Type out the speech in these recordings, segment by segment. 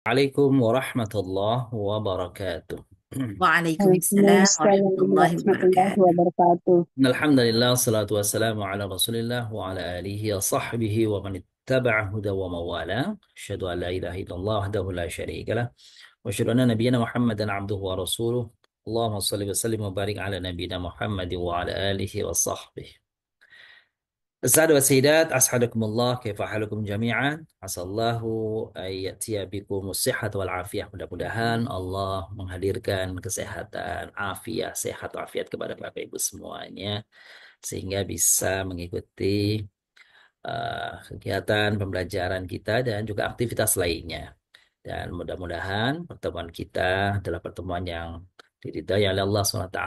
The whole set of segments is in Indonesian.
Assalamualaikum warahmatullahi wabarakatuh. Waalaikumsalam Waalaikumsalam warahmatullahi warahmatullahi wabarakatuh. wabarakatuh. Alhamdulillah, salatu wassalamu ala rasulillah wa ala alihi wa sahbihi wa man ittaba'a huda wa mawala. Asyhadu an la ilaha illallah wahdahu la syarika lah. Wa asyhadu anna nabiyyana Muhammadan abduhu wa rasuluh. Allahumma salli wa sallim wa barik ala nabiyyina Muhammad wa ala alihi wa sahbihi. As'adu wa sayyidat, as'adakumullah, kaifa halukum jami'an. Asallahu ayyatiya bikum sihat wal afiyah. Mudah-mudahan Allah menghadirkan kesehatan, afiat, sehat afiat kepada Bapak Ibu semuanya. Sehingga bisa mengikuti kegiatan pembelajaran kita dan juga aktivitas lainnya. Dan mudah-mudahan pertemuan kita adalah pertemuan yang diridhai oleh Allah SWT.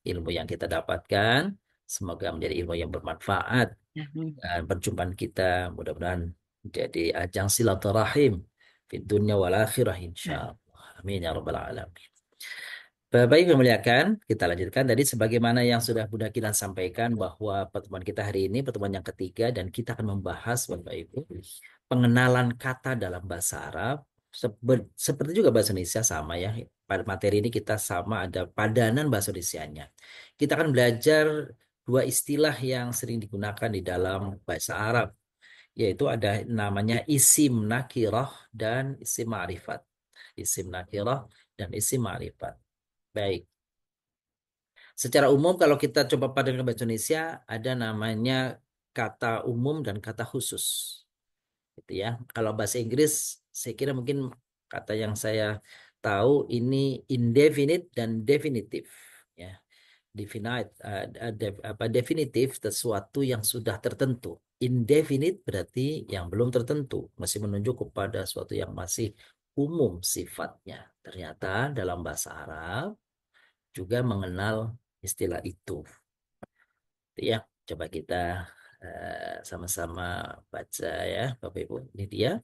Ilmu yang kita dapatkan semoga menjadi ilmu yang bermanfaat, Amin. dan perjumpaan kita mudah-mudahan menjadi ajang silaturahim di dunia wal akhirah insyaallah. Amin ya rabbal alamin. Bapak Ibu yang memuliakan, kita lanjutkan tadi sebagaimana yang sudah Bunda Kinan sampaikan bahwa pertemuan kita hari ini pertemuan yang ketiga dan kita akan membahas Bapak Ibu pengenalan kata dalam bahasa Arab. Seperti juga bahasa Indonesia sama ya. Pada materi ini kita sama ada padanan bahasa Indonesianya. Kita akan belajar dua istilah yang sering digunakan di dalam bahasa Arab, yaitu ada namanya isim nakirah dan isim ma'rifat. Isim nakirah dan isim ma'rifat. Baik. Secara umum kalau kita coba padankan bahasa Indonesia ada namanya kata umum dan kata khusus. Gitu ya. Kalau bahasa Inggris saya kira mungkin kata yang saya tahu ini indefinite dan definitif ya. Definite apa definitif sesuatu yang sudah tertentu. Indefinite berarti yang belum tertentu, masih menunjuk kepada sesuatu yang masih umum sifatnya. Ternyata dalam bahasa Arab juga mengenal istilah itu. Ya, coba kita sama-sama baca ya, Bapak Ibu. Ini dia.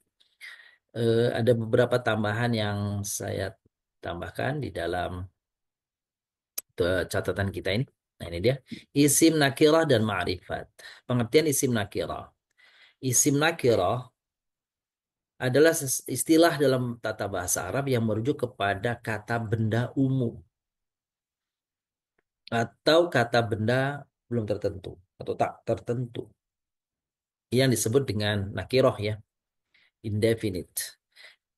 Ada beberapa tambahan yang saya tambahkan di dalam catatan kita ini. Nah, ini dia. Isim nakirah dan ma'rifat. Pengertian isim nakirah. Isim nakirah adalah istilah dalam tata bahasa Arab yang merujuk kepada kata benda umum atau kata benda belum tertentu atau tak tertentu yang disebut dengan nakirah ya, indefinite.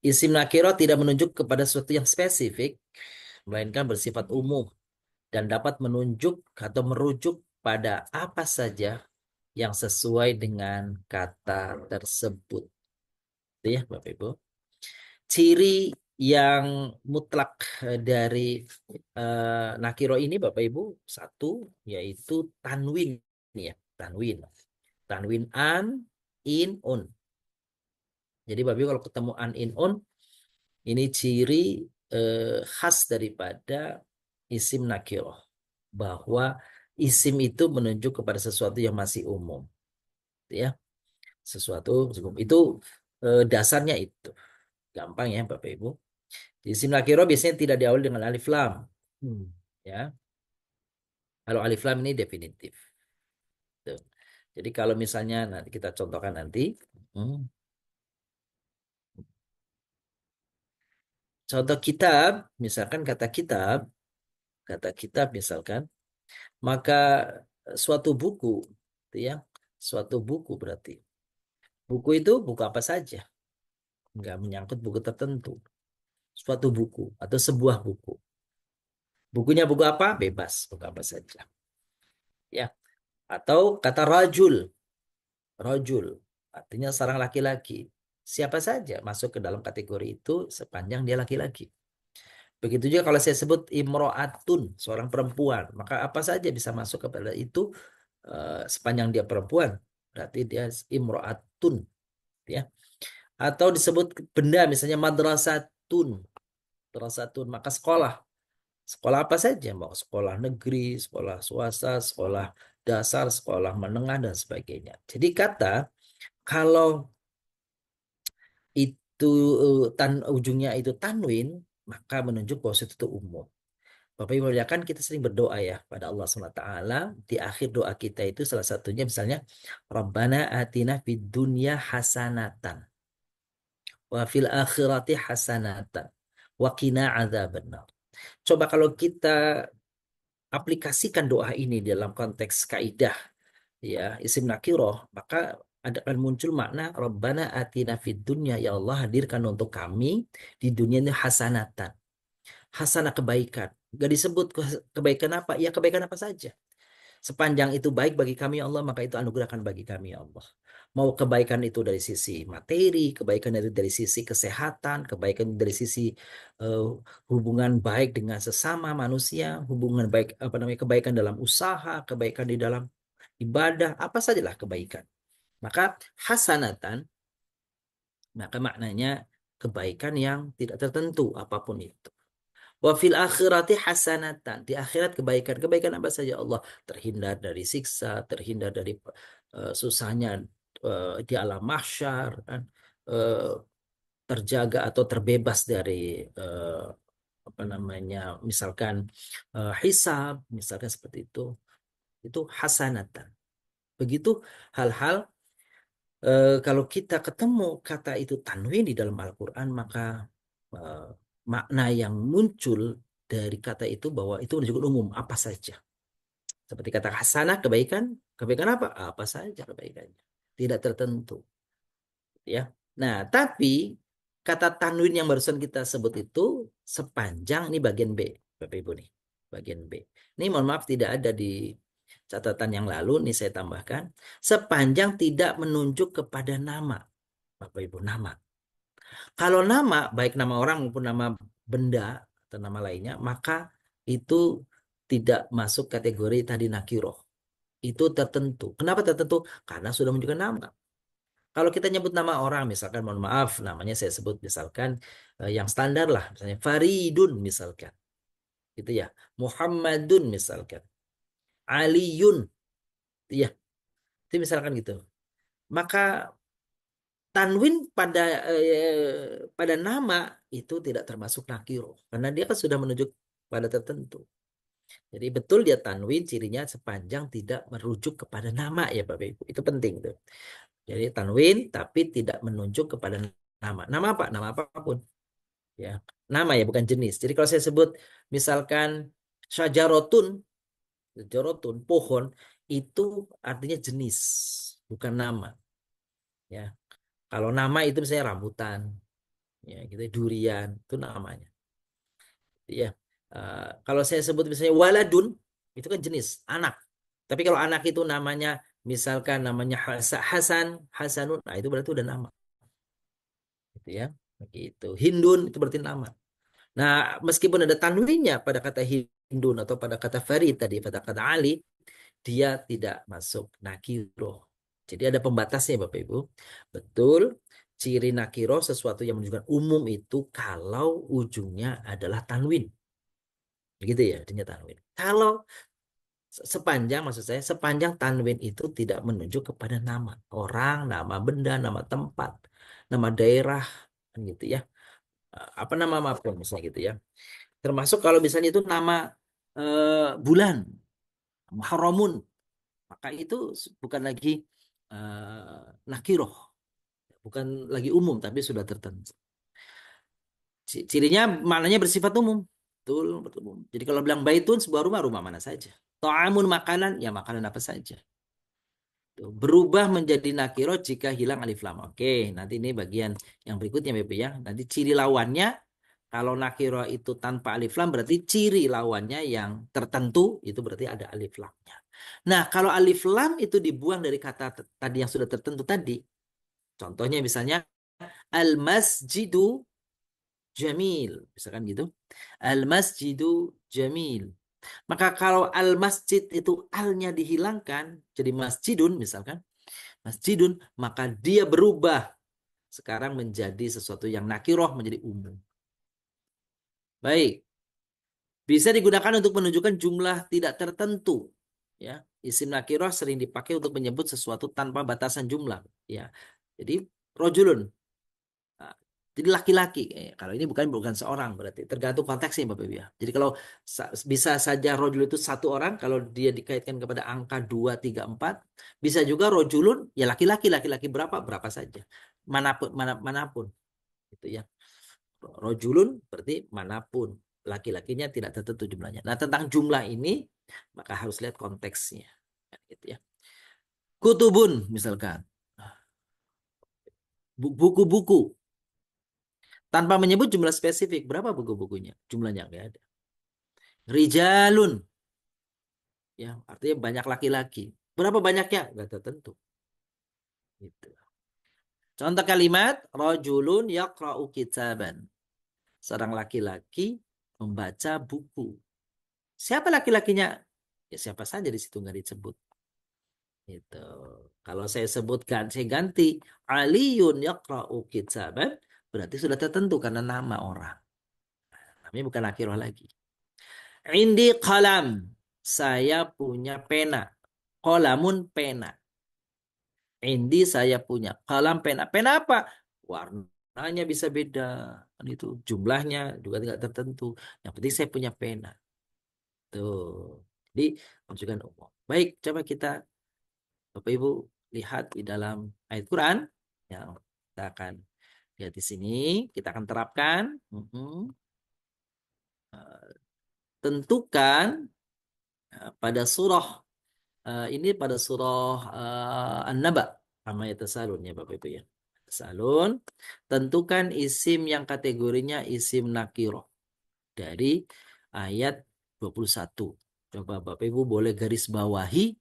Isim nakirah tidak menunjuk kepada sesuatu yang spesifik, melainkan bersifat umum dan dapat menunjuk atau merujuk pada apa saja yang sesuai dengan kata tersebut. Itu ya, Bapak Ibu. Ciri yang mutlak dari nakiro ini Bapak Ibu satu yaitu tanwin ya, tanwin. Tanwin an, in, un. Jadi Bapak Ibu kalau ketemu an, in, un ini ciri khas daripada isim nakiroh, bahwa isim itu menunjuk kepada sesuatu yang masih umum, ya, sesuatu itu dasarnya itu gampang ya Bapak Ibu. Isim nakiroh biasanya tidak diawali dengan alif lam. Ya, kalau alif lam ini definitif. Tuh. Jadi kalau misalnya nanti kita contohkan nanti, hmm, contoh kitab, misalkan kata kitab misalkan, maka suatu buku, gitu ya, suatu buku berarti buku itu buku apa saja, nggak menyangkut buku tertentu, suatu buku atau sebuah buku. Bukunya buku apa? Bebas, buku apa saja. Ya, atau kata rajul, rajul artinya seorang laki-laki. Siapa saja masuk ke dalam kategori itu sepanjang dia laki-laki. Begitu juga kalau saya sebut imro'atun, seorang perempuan, maka apa saja bisa masuk kepada itu sepanjang dia perempuan. Berarti dia imro'atun, ya. Atau disebut benda misalnya madrasatun, madrasatun, maka sekolah. Sekolah apa saja, mau sekolah negeri, sekolah swasta, sekolah dasar, sekolah menengah dan sebagainya. Jadi kata kalau itu ujungnya itu tanwin, maka menunjuk bahwa itu umum. Bapak Ibu ya kan kita sering berdoa ya pada Allah SWT. Di akhir doa kita itu salah satunya misalnya Rabbana atina fid dunya hasanatan wa fil akhirati hasanatan wa qina adzabannar. Coba kalau kita aplikasikan doa ini dalam konteks kaidah ya isim nakiroh, maka ada akan muncul makna Rabbana atina fid dunya, ya Allah hadirkan untuk kami di dunia ini hasanatan, hasanah kebaikan. Gak disebut kebaikan apa, ya kebaikan apa saja. Sepanjang itu baik bagi kami ya Allah, maka itu anugerahkan bagi kami ya Allah. Mau kebaikan itu dari sisi materi, kebaikan itu dari sisi kesehatan, kebaikan dari sisi eh, hubungan baik dengan sesama manusia, hubungan baik apa namanya kebaikan dalam usaha, kebaikan di dalam ibadah, apa sajalah kebaikan. Maka hasanatan, maka maknanya kebaikan yang tidak tertentu apapun itu. Wa fil akhirati hasanatan. Di akhirat kebaikan. Kebaikan apa saja Allah? Terhindar dari siksa, terhindar dari susahnya di alam mahsyar, kan? Eh, terjaga atau terbebas dari apa namanya, misalkan hisab, misalkan seperti itu. Itu hasanatan. Begitu hal-hal kalau kita ketemu kata itu tanwin di dalam Al-Quran, maka eh, makna yang muncul dari kata itu bahwa itu menunjukkan umum apa saja. Seperti kata hasanah kebaikan, kebaikan apa? Apa saja kebaikannya. Tidak tertentu, ya. Nah, tapi kata tanwin yang barusan kita sebut itu sepanjang ini bagian B, Bapak Ibu nih, bagian B. Ini mohon maaf tidak ada di catatan yang lalu, nih saya tambahkan sepanjang tidak menunjuk kepada nama, Bapak Ibu, nama. Kalau nama, baik nama orang maupun nama benda atau nama lainnya, maka itu tidak masuk kategori tadi nakiroh. Itu tertentu. Kenapa tertentu? Karena sudah menunjukkan nama. Kalau kita nyebut nama orang, misalkan mohon maaf, namanya saya sebut misalkan yang standar lah, misalnya Faridun misalkan, gitu ya. Muhammadun misalkan, Aliyun, ya, itu misalkan gitu. Maka tanwin pada nama itu tidak termasuk nakiro karena dia kan sudah menunjuk pada tertentu. Jadi betul dia tanwin cirinya sepanjang tidak merujuk kepada nama ya Bapak Ibu. Itu penting tuh. Jadi tanwin tapi tidak menunjuk kepada nama. Nama apa? Nama apapun ya. Nama ya bukan jenis. Jadi kalau saya sebut misalkan syajarotun, syajarotun pohon itu artinya jenis, bukan nama ya. Kalau nama itu misalnya rambutan, ya gitu durian itu namanya ya. Kalau saya sebut misalnya waladun itu kan jenis anak, tapi kalau anak itu namanya misalkan namanya Hasan, Hasanun, nah itu berarti udah nama gitu ya. Begitu Hindun itu berarti nama. Nah, meskipun ada tanwinnya pada kata Hindun atau pada kata Farid tadi, pada kata Ali, dia tidak masuk nakiro. Jadi ada pembatasnya Bapak Ibu. Betul, ciri nakiro sesuatu yang menunjukkan umum itu kalau ujungnya adalah tanwin. Begitu ya, artinya tanwin. Kalau sepanjang, maksud saya, sepanjang tanwin itu tidak menunjuk kepada nama orang, nama benda, nama tempat, nama daerah, kan gitu ya. Apa nama apapun misalnya gitu ya. Termasuk kalau misalnya itu nama bulan, Muharramun, maka itu bukan lagi nakiroh, bukan lagi umum, tapi sudah tertentu. Cirinya maknanya bersifat umum. Betul, betul umum. Jadi kalau bilang baitun sebuah rumah, rumah mana saja. Ta'amun makanan, ya makanan apa saja. Tuh, berubah menjadi nakiro jika hilang alif lam. Oke, nanti ini bagian yang berikutnya Bapak ya. Nanti ciri lawannya kalau nakiro itu tanpa alif lam berarti ciri lawannya yang tertentu itu berarti ada alif lamnya. Nah, kalau alif lam itu dibuang dari kata tadi yang sudah tertentu tadi. Contohnya misalnya al-masjidu jamil, misalkan gitu. Al-masjidu jamil. Maka kalau al-masjid itu alnya dihilangkan jadi masjidun misalkan, masjidun, maka dia berubah sekarang menjadi sesuatu yang nakiroh menjadi umum. Baik, bisa digunakan untuk menunjukkan jumlah tidak tertentu. Ya, isim nakiroh sering dipakai untuk menyebut sesuatu tanpa batasan jumlah. Ya, jadi rojulun. Nah, jadi laki-laki. Kalau ini bukan bukan seorang berarti tergantung konteksnya Bapak Ibu ya. Jadi kalau bisa saja rojul itu satu orang kalau dia dikaitkan kepada angka 2, 3, 4, bisa juga rojulun ya laki-laki berapa berapa saja. Manapun manapun. Itu ya. Rojulun berarti manapun. Laki-lakinya tidak tertentu jumlahnya. Nah, tentang jumlah ini maka harus lihat konteksnya. Kan gitu ya. Kutubun misalkan. Buku-buku. Tanpa menyebut jumlah spesifik. Berapa buku-bukunya? Jumlahnya nggak ada. Rijalun. Ya, artinya banyak laki-laki. Berapa banyaknya? Nggak tertentu. Gitu. Contoh kalimat, rojulun yaqra'u kitaban. Seorang laki-laki membaca buku. Siapa laki-lakinya? Ya siapa saja di situ nggak disebut. Gitu. Kalau saya sebutkan, saya ganti Aliyun yaqra'u kitaban, berarti sudah tertentu karena nama orang. Namanya bukan akhirah lagi. Indi qalam. Saya punya pena. Qalamun pena. Indi saya punya. Qalam pena. Pena apa? Warnanya bisa beda. Kan itu jumlahnya juga tidak tertentu. Yang penting saya punya pena. Tuh. Jadi menunjukkan umum. Baik, coba kita Bapak Ibu lihat di dalam ayat Quran yang kita akan lihat di sini, kita akan terapkan. Tentukan pada surah ini pada surah An-Naba sama ya tasalun ya Bapak Ibu ya. Tasalun, tentukan isim yang kategorinya isim nakiroh dari ayat 21. Coba Bapak Ibu boleh garis bawahi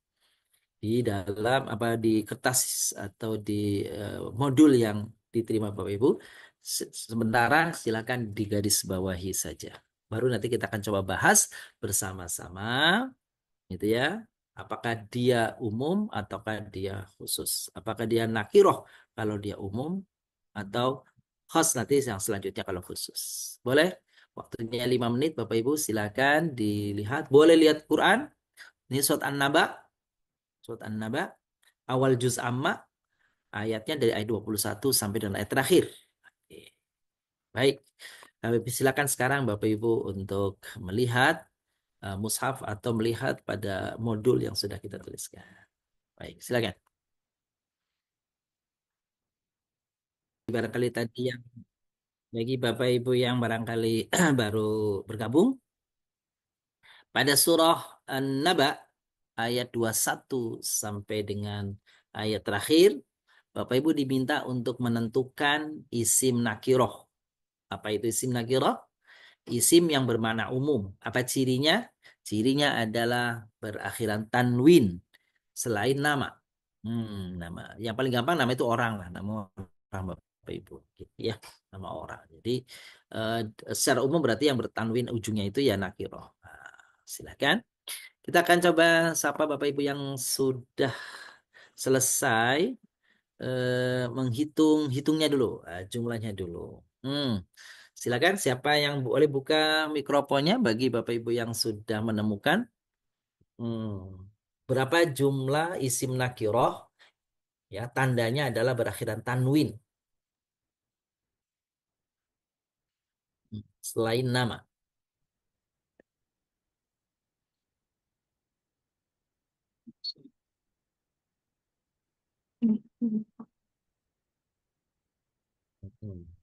di dalam apa di kertas atau di modul yang diterima Bapak Ibu. Sementara silakan digaris bawahi saja. Baru nanti kita akan coba bahas bersama-sama gitu ya. Apakah dia umum ataukah dia khusus? Apakah dia nakiroh kalau dia umum atau khas nanti yang selanjutnya kalau khusus. Boleh? Waktunya 5 menit Bapak Ibu silakan dilihat. Boleh lihat Quran. Ini surat An-Naba. Surat An-Naba. Awal juz amma. Ayatnya dari ayat 21 sampai dengan ayat terakhir. Oke. Baik. Kami silakan sekarang Bapak Ibu untuk melihat mushaf atau melihat pada modul yang sudah kita tuliskan. Baik, silakan. Barangkali tadi yang bagi Bapak Ibu yang barangkali baru bergabung pada surah An-Naba ayat 21 sampai dengan ayat terakhir, Bapak Ibu diminta untuk menentukan isim nakiroh. Apa itu isim nakiroh? Isim yang bermakna umum. Apa cirinya? Cirinya adalah berakhiran tanwin selain nama. Nama. Yang paling gampang nama itu orang lah, nama orang Bapak Ibu, gitu ya, nama orang. Jadi eh, secara umum berarti yang bertanwin ujungnya itu ya nakiroh. Nah, silakan. Kita akan coba sapa Bapak Ibu yang sudah selesai menghitung hitungnya dulu, jumlahnya dulu. Hmm. Silakan siapa yang boleh buka mikrofonnya bagi Bapak Ibu yang sudah menemukan berapa jumlah isim nakiroh ya tandanya adalah berakhiran tanwin selain nama.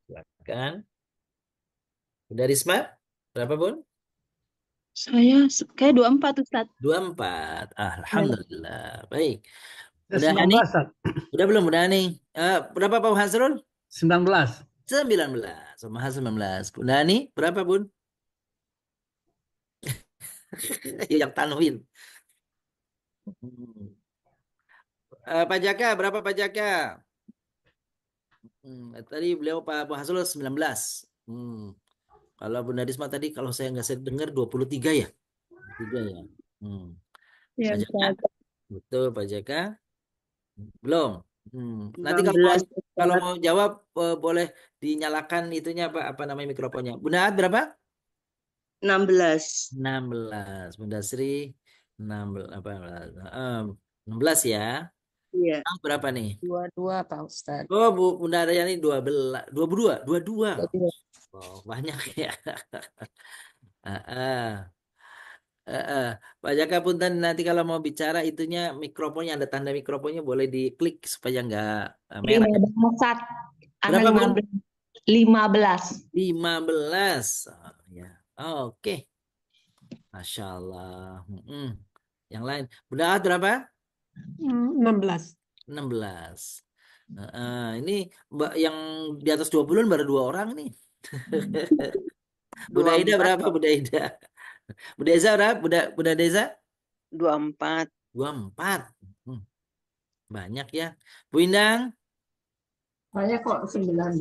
Silakan. Udah Risma? Berapa Bun? Saya kayak 24 Ustaz. 24. Ya. Alhamdulillah. Baik. Saya Udah Hani? 19, Ustaz. Udah belum? Udah Hani? Berapa Pak Hasrul? 19. 19. Sama 19. Udah Hani? Berapa Bun? Yang tanwin. Hmm. Pak Jaka, berapa Pak Jaka? Tadi beliau Pak Hasrul 19. Hmm. Kalau Bunda Risma tadi kalau saya nggak saya dengar 23 ya? 23 ya. Hmm. Ya, Pak Jaka? Ustaz. Betul Pak Jaka? Belum. Nanti kalau mau 19 kalau Ustaz. mau jawab boleh dinyalakan itunya apa namanya mikrofonnya. Bunda Ad berapa? 16. 16. Bunda Sri 16 apa 16 ya. Iya. Berapa nih? Dua-dua Pak Ustadz. Oh, Bunda Aryani 12, 22, 22. Dua-dua. Oh, banyak ya. Heeh. Heeh. Pak Jaka punten nanti kalau mau bicara itunya mikrofonnya ada tanda mikrofonnya boleh diklik supaya nggak merah. Ada Ustaz. Angka Berapa Bun? 15. 15. 15. Ya. Oke. Masya Allah. Yang lain. Bunda Ahad berapa? 16. 16. Ini yang di atas 20 baru 2 orang nih. Bunda Ida 24. berapa Bunda Ida? Bunda Eza berapa? Bunda Deza? 24. 24. Banyak ya. Bu Indang? Saya kok 19.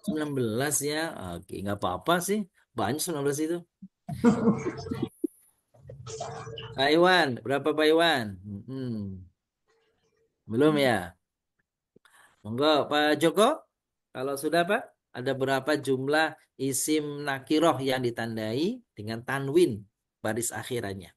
19 ya. Oke, nggak apa-apa sih. Banyak 19 itu. Pak Iwan, berapa Pak Iwan? Belum ya? Monggo Pak Joko. Kalau sudah Pak, ada berapa jumlah isim nakiroh yang ditandai dengan tanwin baris akhirannya?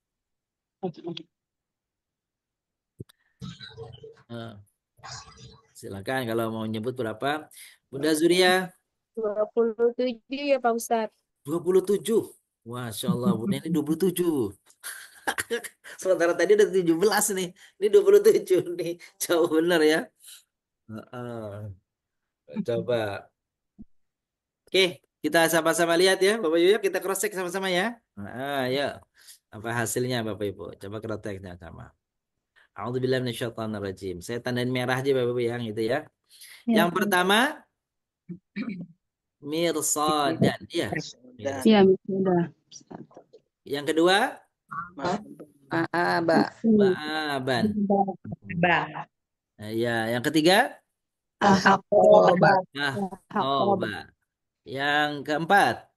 Silakan kalau mau nyebut berapa. Bunda Zuria? 27 ya Pak Ustadz. 27. Masya Allah, Bunda ini 27. Sementara tadi ada 17 nih. Ini 27 nih. Jauh benar ya. Coba. Oke, kita sama-sama lihat ya. Bapak Ibu, kita cross check sama-sama ya. Ya. Apa hasilnya Bapak Ibu? Coba cross checknya sama. A'udzubillahi minasyaitonirrajim. Saya tandain merah aja Bapak Ibu yang itu ya. Yang pertama mirsadan ya. Ya, sudah. Yang kedua Aba. ma'aban. Ya, yang ketiga Aqaba. Ahoba. Yang keempat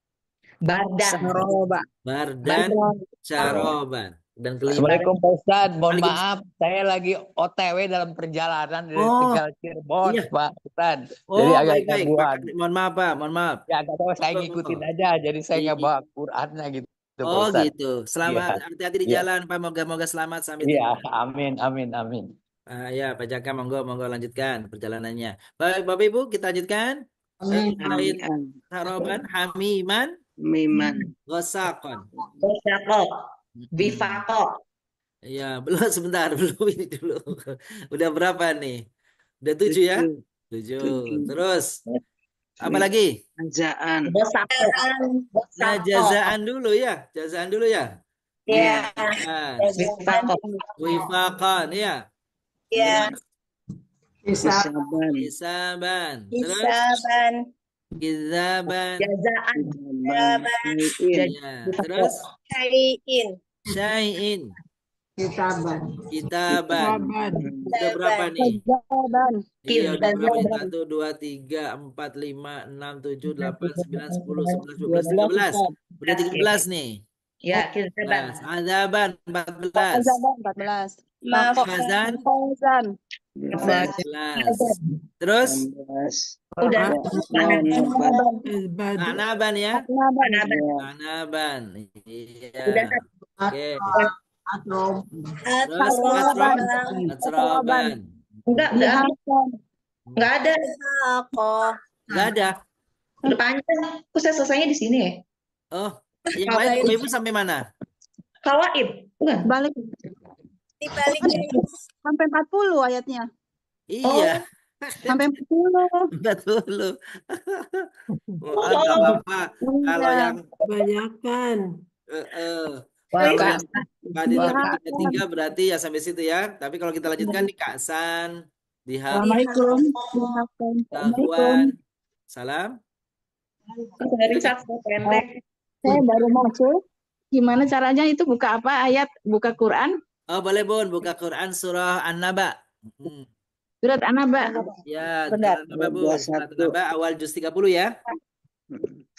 Bardan. Saroba. bardan caroban. Dan kelima Assalamualaikum Pak Ustadz, mohon Waalaikumsalam. maaf saya lagi OTW dalam perjalanan dari Oh, Tegal Cirebon iya. Pak Ustadz. Oh, Jadi agak baik-baik. gangguan. Mohon maaf Pak, mohon maaf. Ya agak tahu saya Monggo, ngikutin monggo. aja, jadi saya nggak Iya. bawa Qurannya gitu Pak Oh Ustadz. gitu. Selamat, Iya, hati-hati di iya, jalan Pak. Moga-moga selamat sampai iya, tujuan. amin, amin, amin. Ya Pak Jaka, monggo lanjutkan perjalanannya. Baik, Bapak Ibu, kita lanjutkan. Selain saroban, hamiman, Miman. gosakon. Bifako. Bifako. Ya, belum sebentar, belum ini dulu. Udah berapa nih? Udah 7 ya? 7. Terus apa lagi? Ajaan. Bosako. Nah, jazaan dulu ya. Jazaan dulu ya. Ya. Nah, Bifako. wifaqan ya. Ya. Hisaban. Hisaban. Terus Hisaban. kizaban. Jazaan. Ya. Terus Syai'in. syai'in. Kitaban. Kitaban. Udah berapa nih? Jawaban. Iya, udah berapa nih? 1, 2, 3, 4, 5, 6, 7, 8, 9, 10, 11, 12, 13. Udah 13 nih. Ya, kizaban. 14. Azaban 14. Jawaban 14. Hazan Fauzan. 14. Terus 16. Udah. Al-Badu. Anaban ya. Naban. Anaban. Iya. Udah. Oke. Atau Terus Atsroban. Enggak ada. Enggak ada. Udah panjang. Kok saya selesainya di sini ya? Oh, yang lain Ibu sampai mana? Kawaib. Bukan. Balik. Sampai 40 ayatnya. Iya. Sampai 40. Betul. Enggak apa-apa. Kalau yang kebanyakan. kalau yang tadi sampai 3 berarti ya sampai situ ya. Tapi kalau kita lanjutkan di Kaksan, di Assalamualaikum. Tahwan. Salam. Dari satu pendek. Saya baru masuk. Gimana caranya itu buka apa ayat? Buka Quran? Oh, boleh Bun, buka Quran surah An-Naba. Surat An-Naba. Ya, Benar. An-Naba Bun. Surat An-Naba awal juz 30 ya.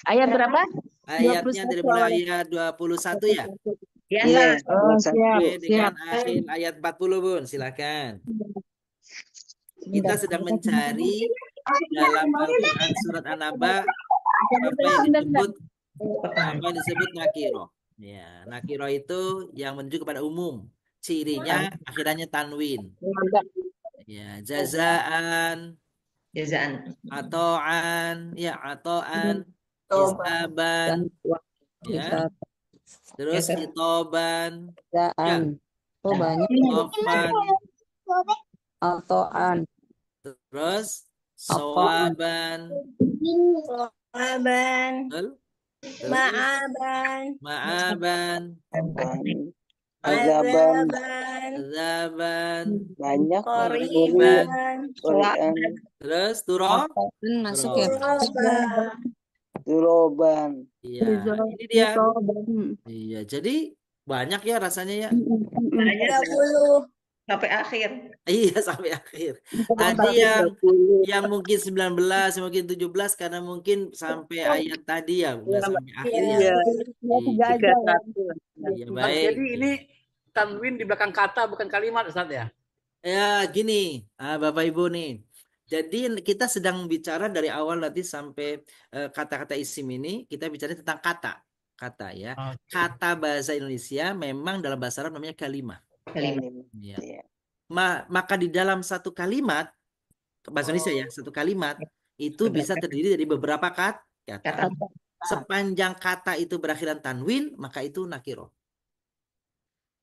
Ayat berapa? Ayatnya dari 21 mulai awal. ayat 21 ya. Ya. Iya. Oh, siap. Oke, dengan Siap. akhir ayat 40 Bun, silakan. Kita sedang mencari dalam Al-Quran surat An-Naba apa yang disebut nakiro. Ya, nakiro itu yang menunjuk kepada umum. Cirinya akhirannya tanwin. Ya, jazaan, atoan, ya atoan, hisaban, ya. Terus itoban, ya. Oh, banyak. Tofan, Altoan. terus sawaban, Aban, betul? Terus ma'aban, ma'aban, Azaban. azaban, azaban, Banyak. qoriban, qoriban, Qorian. terus turo, Masuk ya. turoba, Duroban. iya, ini dia. Iya, jadi banyak ya rasanya ya. Banyak 30, sampai akhir. Iya, sampai akhir. Tadi yang mungkin 19, mungkin 17 karena mungkin sampai ayat tadi ya, enggak sampai akhir ya. Iya. Iya, 31. iya, Ustaz, baik. jadi ini tanwin di belakang kata bukan kalimat, Ustaz ya? Ya, gini, Bapak Ibu nih. Jadi kita sedang bicara dari awal nanti sampai kata-kata isim ini, kita bicara tentang kata ya. Kata bahasa Indonesia memang dalam bahasa Arab namanya kalimat. Ya. Iya. Maka di dalam satu kalimat, bahasa Indonesia ya, satu kalimat itu bisa terdiri dari beberapa kata. Sepanjang kata itu berakhiran tanwin, maka itu nakiro.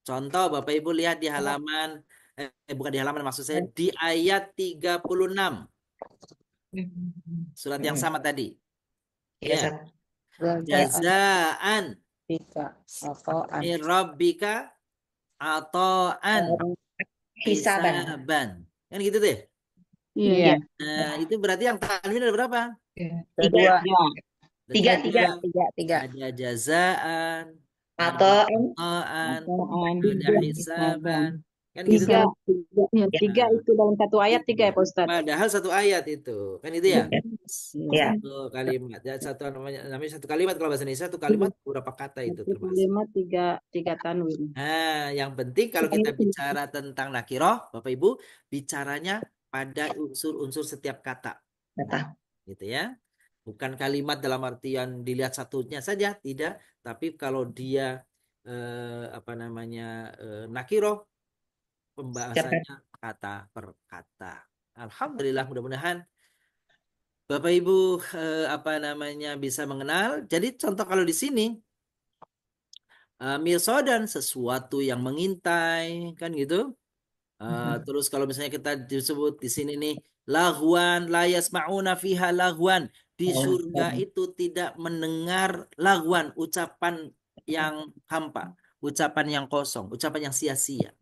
Contoh Bapak Ibu lihat di halaman, bukan di halaman, maksud saya di ayat 36. Surat yang sama tadi. Ya. Jazaan min rabbika ata'an hisaban. Kan gitu deh. Iya. Nah, itu berarti yang tanwin ada berapa? Tiga. Ada Tiga. Ada jazaan, Atau ata'an, ada hisaban. Kan gitu Tiga. tuh. Tiga itu dalam satu ayat tiga ya Pak Ustadz. Padahal satu ayat itu. Kan itu ya? Ya. Satu kalimat. Ya, namanya satu kalimat kalau bahasa Indonesia, satu kalimat berapa kata itu Satu termasuk. kalimat tiga tanwin. Nah, yang penting kalau kita bicara tentang nakiroh, Bapak Ibu, bicaranya pada unsur-unsur setiap kata. Gitu ya. Bukan kalimat dalam artian dilihat satunya saja, tidak. Tapi kalau dia nakiroh, pembahasannya kata per kata. Alhamdulillah, mudah-mudahan Bapak Ibu bisa mengenal. Jadi contoh kalau di sini mirsodan, sesuatu yang mengintai, kan gitu. Terus kalau misalnya kita disebut di sini nih laghwan la yasma'una fiha laghwan, di surga itu tidak mendengar laghwan, ucapan yang hampa, ucapan yang kosong, ucapan yang sia-sia.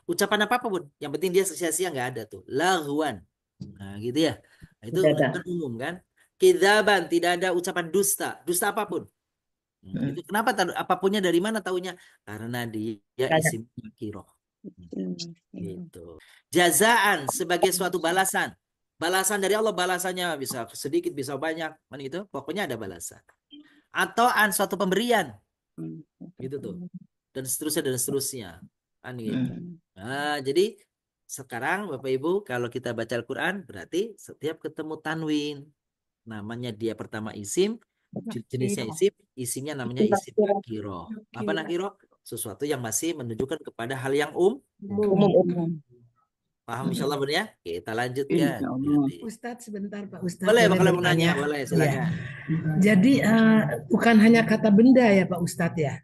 Ucapan apa pun, yang penting dia sia-sia nggak ada tuh. Laghwan. Nah, gitu ya. Nah, itu ucapan umum kan. Kidzaban, tidak ada ucapan dusta, dusta apapun. Itu kenapa apapunnya dari mana taunya? Karena dia isim nakiroh. Gitu. Jazaan sebagai suatu balasan. Balasan dari Allah, balasannya bisa sedikit, bisa banyak, kan gitu. Pokoknya ada balasan. Atau suatu pemberian. Gitu tuh. Dan seterusnya. Kan gitu. Nah, jadi sekarang Bapak Ibu kalau kita baca Al-Quran berarti setiap ketemu tanwin namanya dia pertama isim, jenisnya isim, isimnya namanya isim nakiro. Apa nakiro? Sesuatu yang masih menunjukkan kepada hal yang umum. Paham insyaallah Bun ya? Kita lanjutkan. Ustadz sebentar Pak Ustadz. Boleh kalau mau nanya, boleh silakan. Jadi bukan hanya kata benda ya Pak Ustadz ya?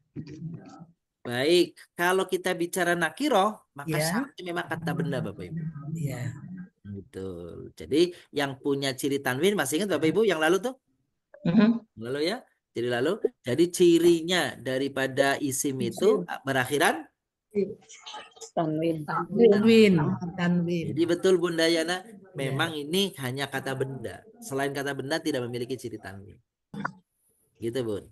Baik, kalau kita bicara nakiro, maka syaratnya memang kata benda Bapak Ibu. Iya. Betul. Jadi yang punya ciri tanwin masih ingat Bapak Ibu yang lalu tuh? Lalu ya. Jadi cirinya daripada isim itu berakhiran Tanwin. Jadi betul Bunda Yana, memang ini hanya kata benda. Selain kata benda tidak memiliki ciri tanwin. Gitu Bun.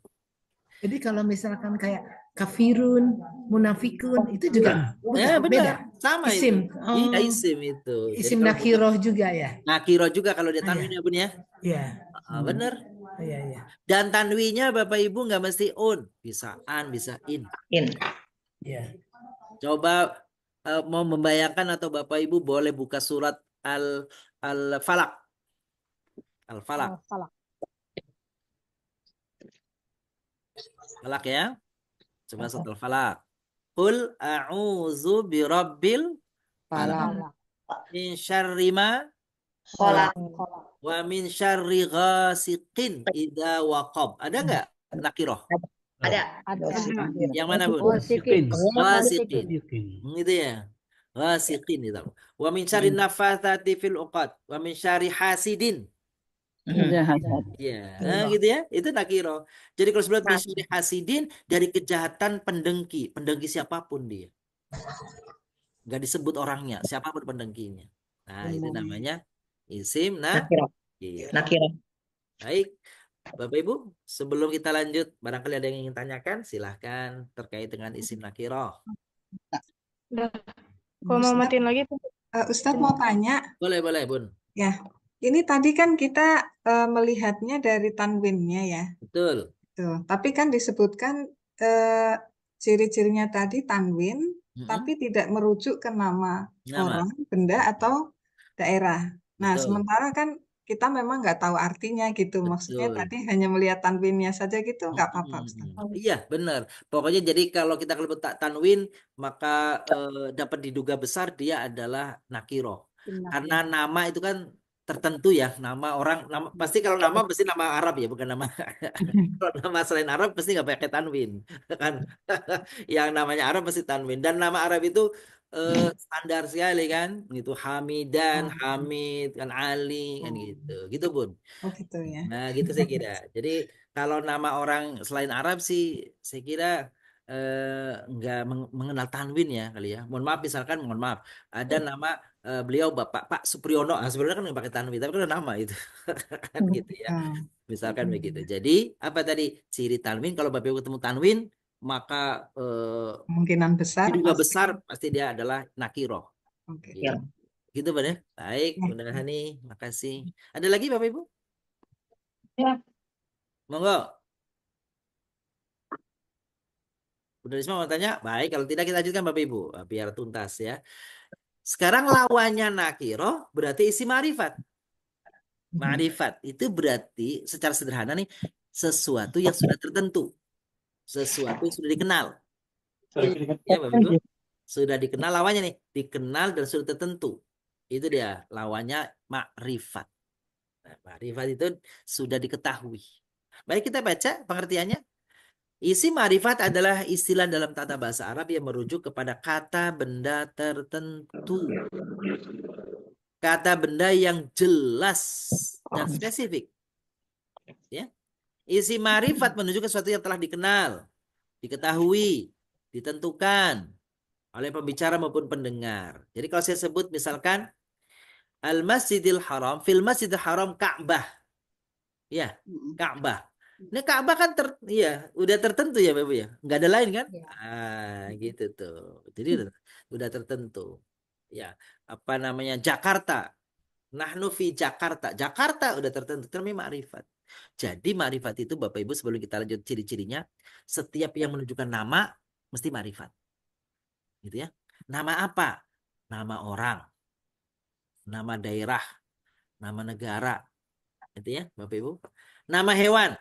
Jadi kalau misalkan kayak kafirun, munafikun itu juga benar. Beda. Sama isim. Itu. Iya isim itu. Isim nakiroh juga ya. Nakiroh juga kalau dia tanwin ya Bun ya. Iya. Benar. Iya. Dan tanwinnya Bapak Ibu nggak mesti un, bisa an, bisa in. Iya. Coba mau membayangkan atau Bapak Ibu boleh buka surat Al-Falaq. Al-Falaq. Falaq ya. Coba surat Al-Falaq. Qul a'udzu birabbil falaq. Min syarri ma khalaq. Wa min syarri ghasiqin idza waqab. Ada enggak nakiroh? Ada. Yang mana, Bu? Ghasiqin. Ghasiqin. Gitu ya. Wasiqin itu. Wa min syarri nafathati fil uqad. Wa min syarri hasidin. Jahat. Ya, gitu ya. Itu nakiro. Jadi kalau sebelum min Nah, syarri hasidin dari kejahatan pendengki, pendengki siapapun dia. Nggak disebut orangnya, siapapun pendengkinya. Nah, itu namanya isim nakiro. nakiro. Nakiro. Baik, Bapak Ibu, sebelum kita lanjut, barangkali ada yang ingin tanyakan, silahkan terkait dengan isim nakiro. Udah, kalau mau matiin lagi tuh. Ustadz mau tanya, Boleh, Bun. ya, ini tadi kan kita melihatnya dari tanwinnya ya, Betul. tuh. Tapi kan disebutkan ciri-cirinya tadi tanwin, tapi tidak merujuk ke nama Nama. orang, benda atau daerah. Nah, Betul. sementara kan kita memang nggak tahu artinya gitu. Maksudnya Betul. tadi hanya melihat tanwinnya saja gitu, nggak apa-apa, Ustadz. Iya, benar. Pokoknya jadi kalau kita kelebut tanwin, maka dapat diduga besar dia adalah nakiro. Karena nama itu kan tertentu ya, nama orang, pasti kalau nama pasti nama Arab ya, bukan nama kalau nama selain Arab pasti nggak pakai tanwin, kan? Yang namanya Arab pasti tanwin. Dan nama Arab itu standar sekali kan, gitu Hamidan, Hamid, kan Ali, kan gitu, Bun. Oh gitu ya. Nah, gitu saya kira. Jadi kalau nama orang selain Arab sih, saya kira nggak mengenal tanwin ya kali ya. Mohon maaf, ada nama beliau Bapak Pak Supriyono. Nah, sebenarnya kan nggak pakai tanwin, tapi kan ada nama itu, kan gitu ya. Misalkan begitu. Jadi apa tadi ciri tanwin? Kalau Bapak Ibu ketemu tanwin, maka Kemungkinan besar diduga pasti. besar pasti dia adalah nakiro. Oke. Gitu. Gitu Bun ya. Baik, Bunda Hani, makasih. Ada lagi Bapak Ibu? Ya. Monggo. Bunda Risma mau tanya? Baik, kalau tidak kita lanjutkan Bapak Ibu. Biar tuntas ya. Sekarang lawannya nakiro berarti isi ma'rifat. Ma'rifat itu berarti secara sederhana nih sesuatu yang sudah tertentu. Sesuatu yang sudah dikenal. Ya Bapak Ibu. Sudah dikenal lawannya nih. Dikenal dan sudah tertentu. Itu dia lawannya ma'rifat. Nah, ma'rifat itu sudah diketahui. Baik, kita baca pengertiannya. Isim ma'rifat adalah istilah dalam tata bahasa Arab yang merujuk kepada kata benda tertentu. Kata benda yang jelas dan spesifik. Ya. Isim ma'rifat menunjukkan sesuatu yang telah dikenal, diketahui, ditentukan oleh pembicara maupun pendengar. Jadi kalau saya sebut misalkan Al-Masjidil Haram, fil Masjidil Haram Ka'bah. Ya, Ka'bah. Ini Ka'bah kan udah tertentu ya Bapak ya. Nggak ada lain kan? Gitu tuh. Jadi udah tertentu. Ya, apa namanya? Jakarta. Nahnu fi Jakarta. Jakarta udah tertentu. Itu namanya ma'rifat. Jadi ma'rifat itu Bapak Ibu sebelum kita lanjut ciri-cirinya, setiap yang menunjukkan nama mesti ma'rifat. Gitu ya. Nama apa? Nama orang. Nama daerah. Nama negara. Gitu ya, Bapak Ibu. Nama hewan.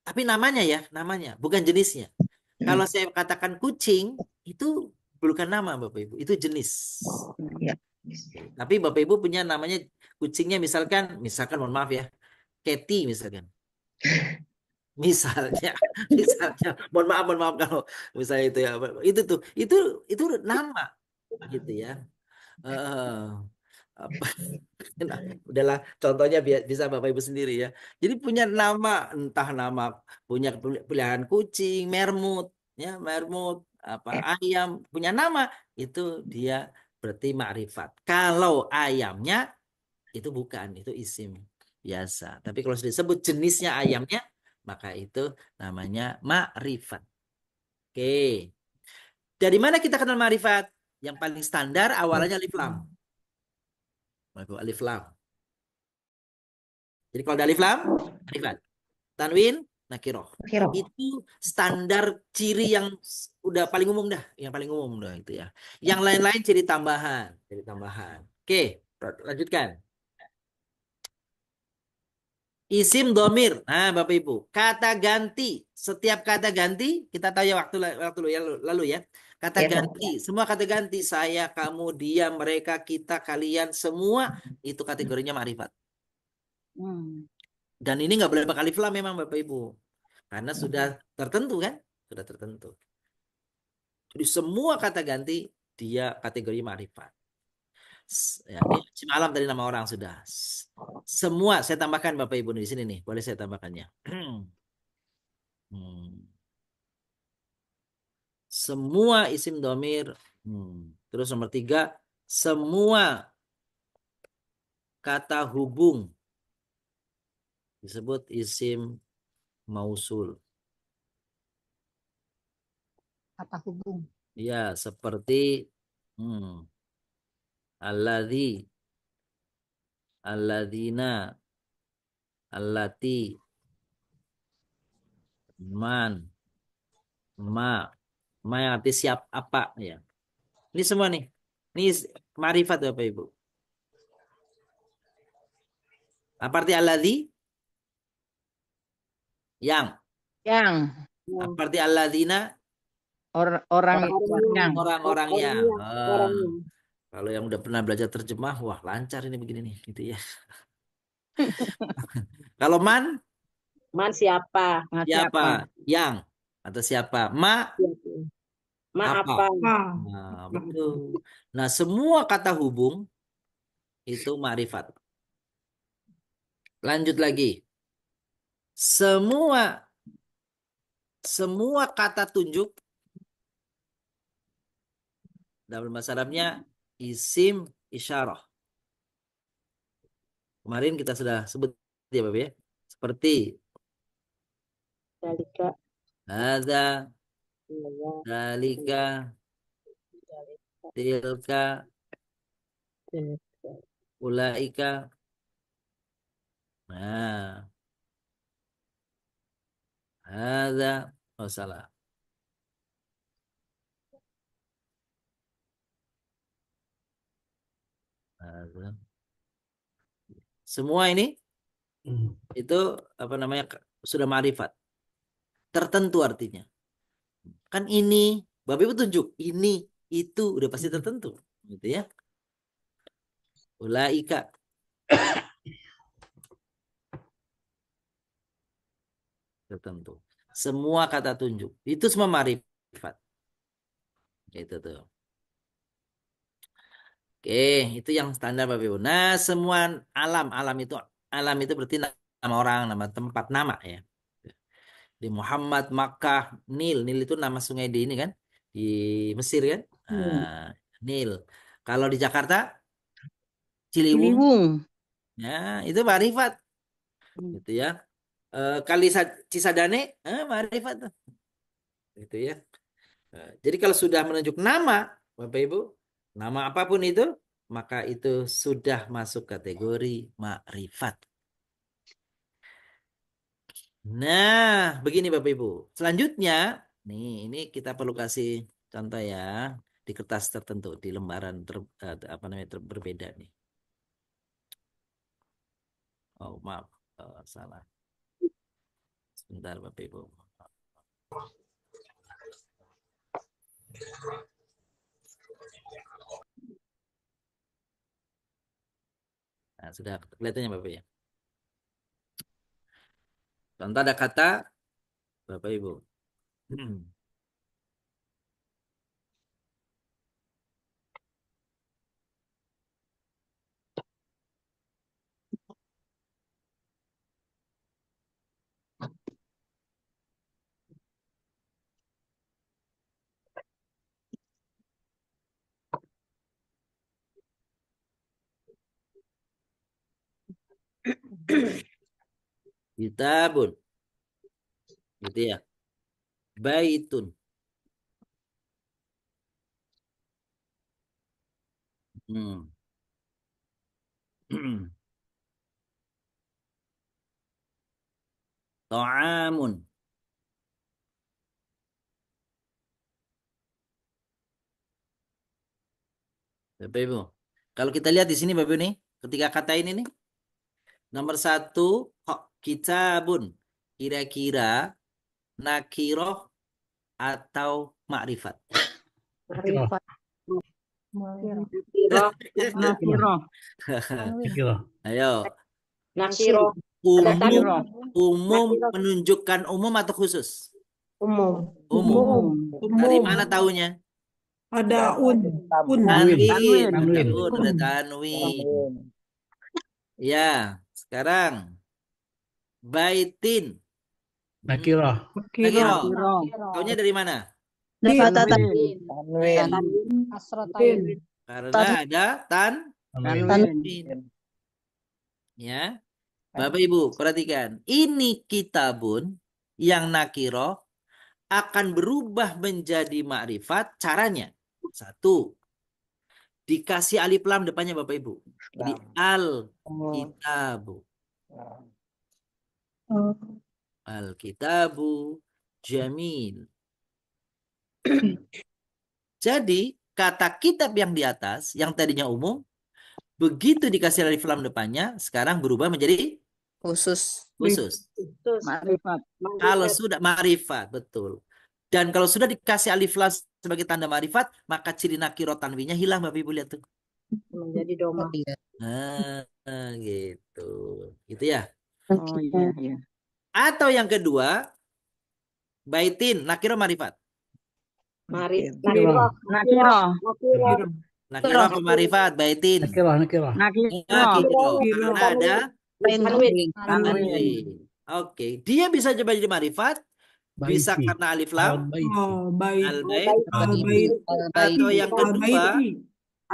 Tapi namanya ya, namanya, bukan jenisnya. Kalau saya katakan kucing, itu bukan nama Bapak Ibu, itu jenis. Tapi Bapak Ibu punya namanya kucingnya misalkan mohon maaf ya, Katy misalkan. Misalnya, mohon maaf kalau misalnya itu ya, itu nama gitu ya. Nah, udahlah contohnya bisa Bapak Ibu sendiri ya. Jadi punya nama, entah nama punya peliharaan kucing, mermut, ya mermut, apa ayam punya nama itu dia berarti ma'rifat. Kalau ayamnya itu bukan, itu isim biasa. Tapi kalau sudah disebut jenisnya ayamnya, maka itu namanya ma'rifat. Oke. Dari mana kita kenal ma'rifat? Yang paling standar awalnya alif lam. Alif lam. Jadi kalau ada alif lam, ma'rifat. Tanwin, nakiroh. Itu standar ciri yang udah paling umum dah, yang paling umum dah itu ya. Yang lain-lain ciri tambahan, Oke, lanjutkan. Isim domir. Nah, Bapak Ibu, kata ganti. Setiap kata ganti kita tahu ya waktu lalu ya. Kata ganti, semua kata ganti, saya, kamu, dia, mereka, kita, kalian, semua itu kategorinya ma'rifat. Dan ini nggak boleh pakai alif lam memang Bapak Ibu. Karena sudah tertentu kan? Sudah tertentu. Jadi semua kata ganti dia kategori ma'rifat. Ya, ini isim alam tadi nama orang sudah. Semua saya tambahkan Bapak Ibu di sini nih, boleh saya tambahkannya. Semua isim domir. Terus nomor 3, semua kata hubung disebut isim mausul. Kata hubung. Ya, seperti alladzi, alladzina, allati, man, ma yang arti siap apa ya. Ini semua nih. Ini ma'rifat Bapak Ibu. Apa arti alladzi? Yang. Apa arti alladzina? Orang yang. Orang-orangnya. Kalau yang udah pernah belajar terjemah, wah lancar ini begini nih, gitu ya. Kalau man? Man siapa? Siapa? Yang. Atau siapa? Ma? Ma apa? Nah, betul. Nah, semua kata hubung itu ma'rifat. Lanjut lagi. Semua kata tunjuk dalam bahasa Arabnya isim isyarah. Kemarin kita sudah sebut ya Bapak ya. Seperti Dalika. hadza, dalika, tilka, ulaika. Nah, hadza, oh salah. Hadza. Semua ini itu apa namanya sudah ma'rifat. Tertentu artinya. Kan ini, Bapak Ibu tunjuk ini, itu udah pasti tertentu, gitu ya. Ulaika. Tertentu. Semua kata tunjuk itu semua ma'rifat. Itu tuh. Oke, itu yang standar Bapak Ibu. Nah, semua alam itu berarti nama orang, nama tempat, nama ya. Di Muhammad, Makkah, Nil itu nama sungai di ini kan, di Mesir kan. Nah, Nil. Kalau di Jakarta, Ciliwung. Ya, itu ma'rifat. Gitu ya. Kali Cisadane, ma'rifat tuh. Gitu ya. Jadi kalau sudah menunjuk nama, Bapak Ibu, nama apapun itu, maka itu sudah masuk kategori ma'rifat. Nah, begini Bapak Ibu. Selanjutnya, ini kita perlu kasih contoh ya di kertas tertentu, di lembaran berbeda nih. Oh, maaf, salah. Sebentar Bapak Ibu. Nah, sudah kelihatannya Bapak ya. Contoh ada kata Bapak Ibu. Kitabun. Gitu ya. Baitun. Ta'amun. Bapak Ibu. Kalau kita lihat di sini Bapak Ibu nih, ketika kata ini nih. Nomor 1, kitabun. Kira-kira nakiroh atau ma'rifat? Ma'rifat. Nakiro. Ayo. Nakiro. Umum menunjukkan umum atau khusus? Umum. Umum. Dari mana taunya? Ada un. Un. Tanwin. Tanwin. Ada tanwin. Tanwin. Ya, sekarang baitin. Nakirah. Nakiro. Taunya dari mana? Tanwin. Karena ada tanwin. Ya. Bapak Ibu, perhatikan. Ini kitabun yang nakiro akan berubah menjadi makrifat. Caranya, satu, dikasih alif lam depannya Bapak Ibu. Jadi al-kitabu. Al-kitabu jamil. Jadi kata kitab yang di atas, yang tadinya umum, begitu dikasih alif lam depannya, sekarang berubah menjadi khusus. Makrifat. Kalau sudah ma'rifat, betul. Dan kalau sudah dikasih alif lam sebagai tanda ma'rifat, maka ciri nakiro tanwinya hilang, Bapak Ibu lihat tuh. Menjadi doma. Nah, gitu. Gitu ya. Oh iya. Atau yang kedua, baitin, nakiro ma'rifat. Nakirah. Nakiro apa ma'rifat, baitin. Nakirah. Nakiro. Karena ada Tanwin. tanwin. Oke, dia bisa coba jadi ma'rifat, bisa Baiti. karena alif lam, Baik. al-bait, Al-bait. atau yang kedua,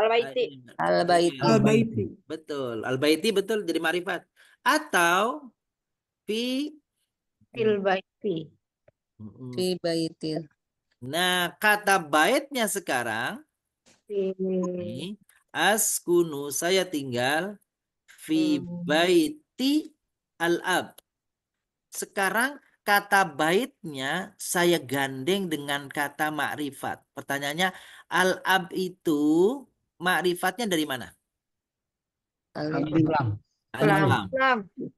Al-baiti. Al-baiti. betul, al-baiti betul jadi ma'rifat. Atau fi Fil baiti. Nah, kata baitnya sekarang ini askunu, saya tinggal fi baiti al-ab. Sekarang kata baitnya saya gandeng dengan kata makrifat. Pertanyaannya, al-ab itu makrifatnya dari mana? Alif lam. Alif lam.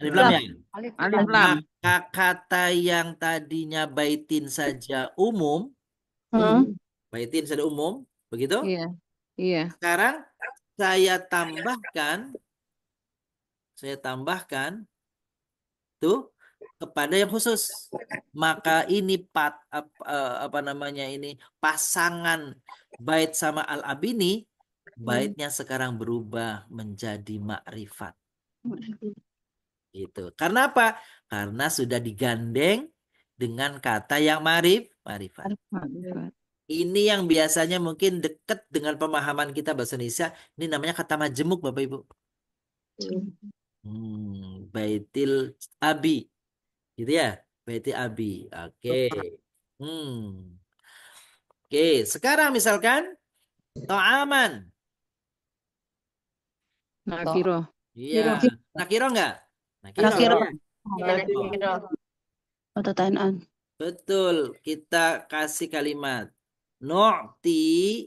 Alif lam ya? Alif lam. Maka kata yang tadinya baitin saja umum, baitin saja umum, begitu? Iya. Sekarang saya tambahkan tuh kepada yang khusus. Maka ini pasangan bait sama al-ab ini, baitnya sekarang berubah menjadi makrifat. Gitu. Karena apa? Karena sudah digandeng dengan kata yang makrifat. Ini yang biasanya mungkin dekat dengan pemahaman kita bahasa Indonesia. Ini namanya kata majemuk, Bapak Ibu. Baitil abi. Gitu ya? Baitil abi. Oke. Oke, sekarang misalkan to'aman. Nakiro. Iya. Nakiro enggak? Nakiro. Nakiro. Betul. Kita kasih kalimat nu'ti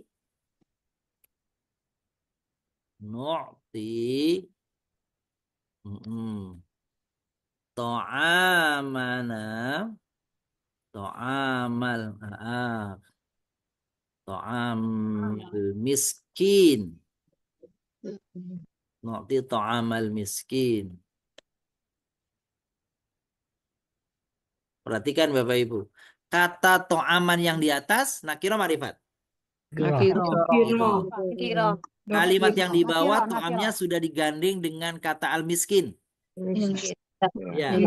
to'amana to'amal miskin. Nu'ti to'amal miskin. Perhatikan Bapak Ibu. Kata to'aman yang di atas, nakiro ma'rifat. Nakiro. Kalimat yang di bawah to'amnya sudah digandeng dengan kata al-miskin. Ya.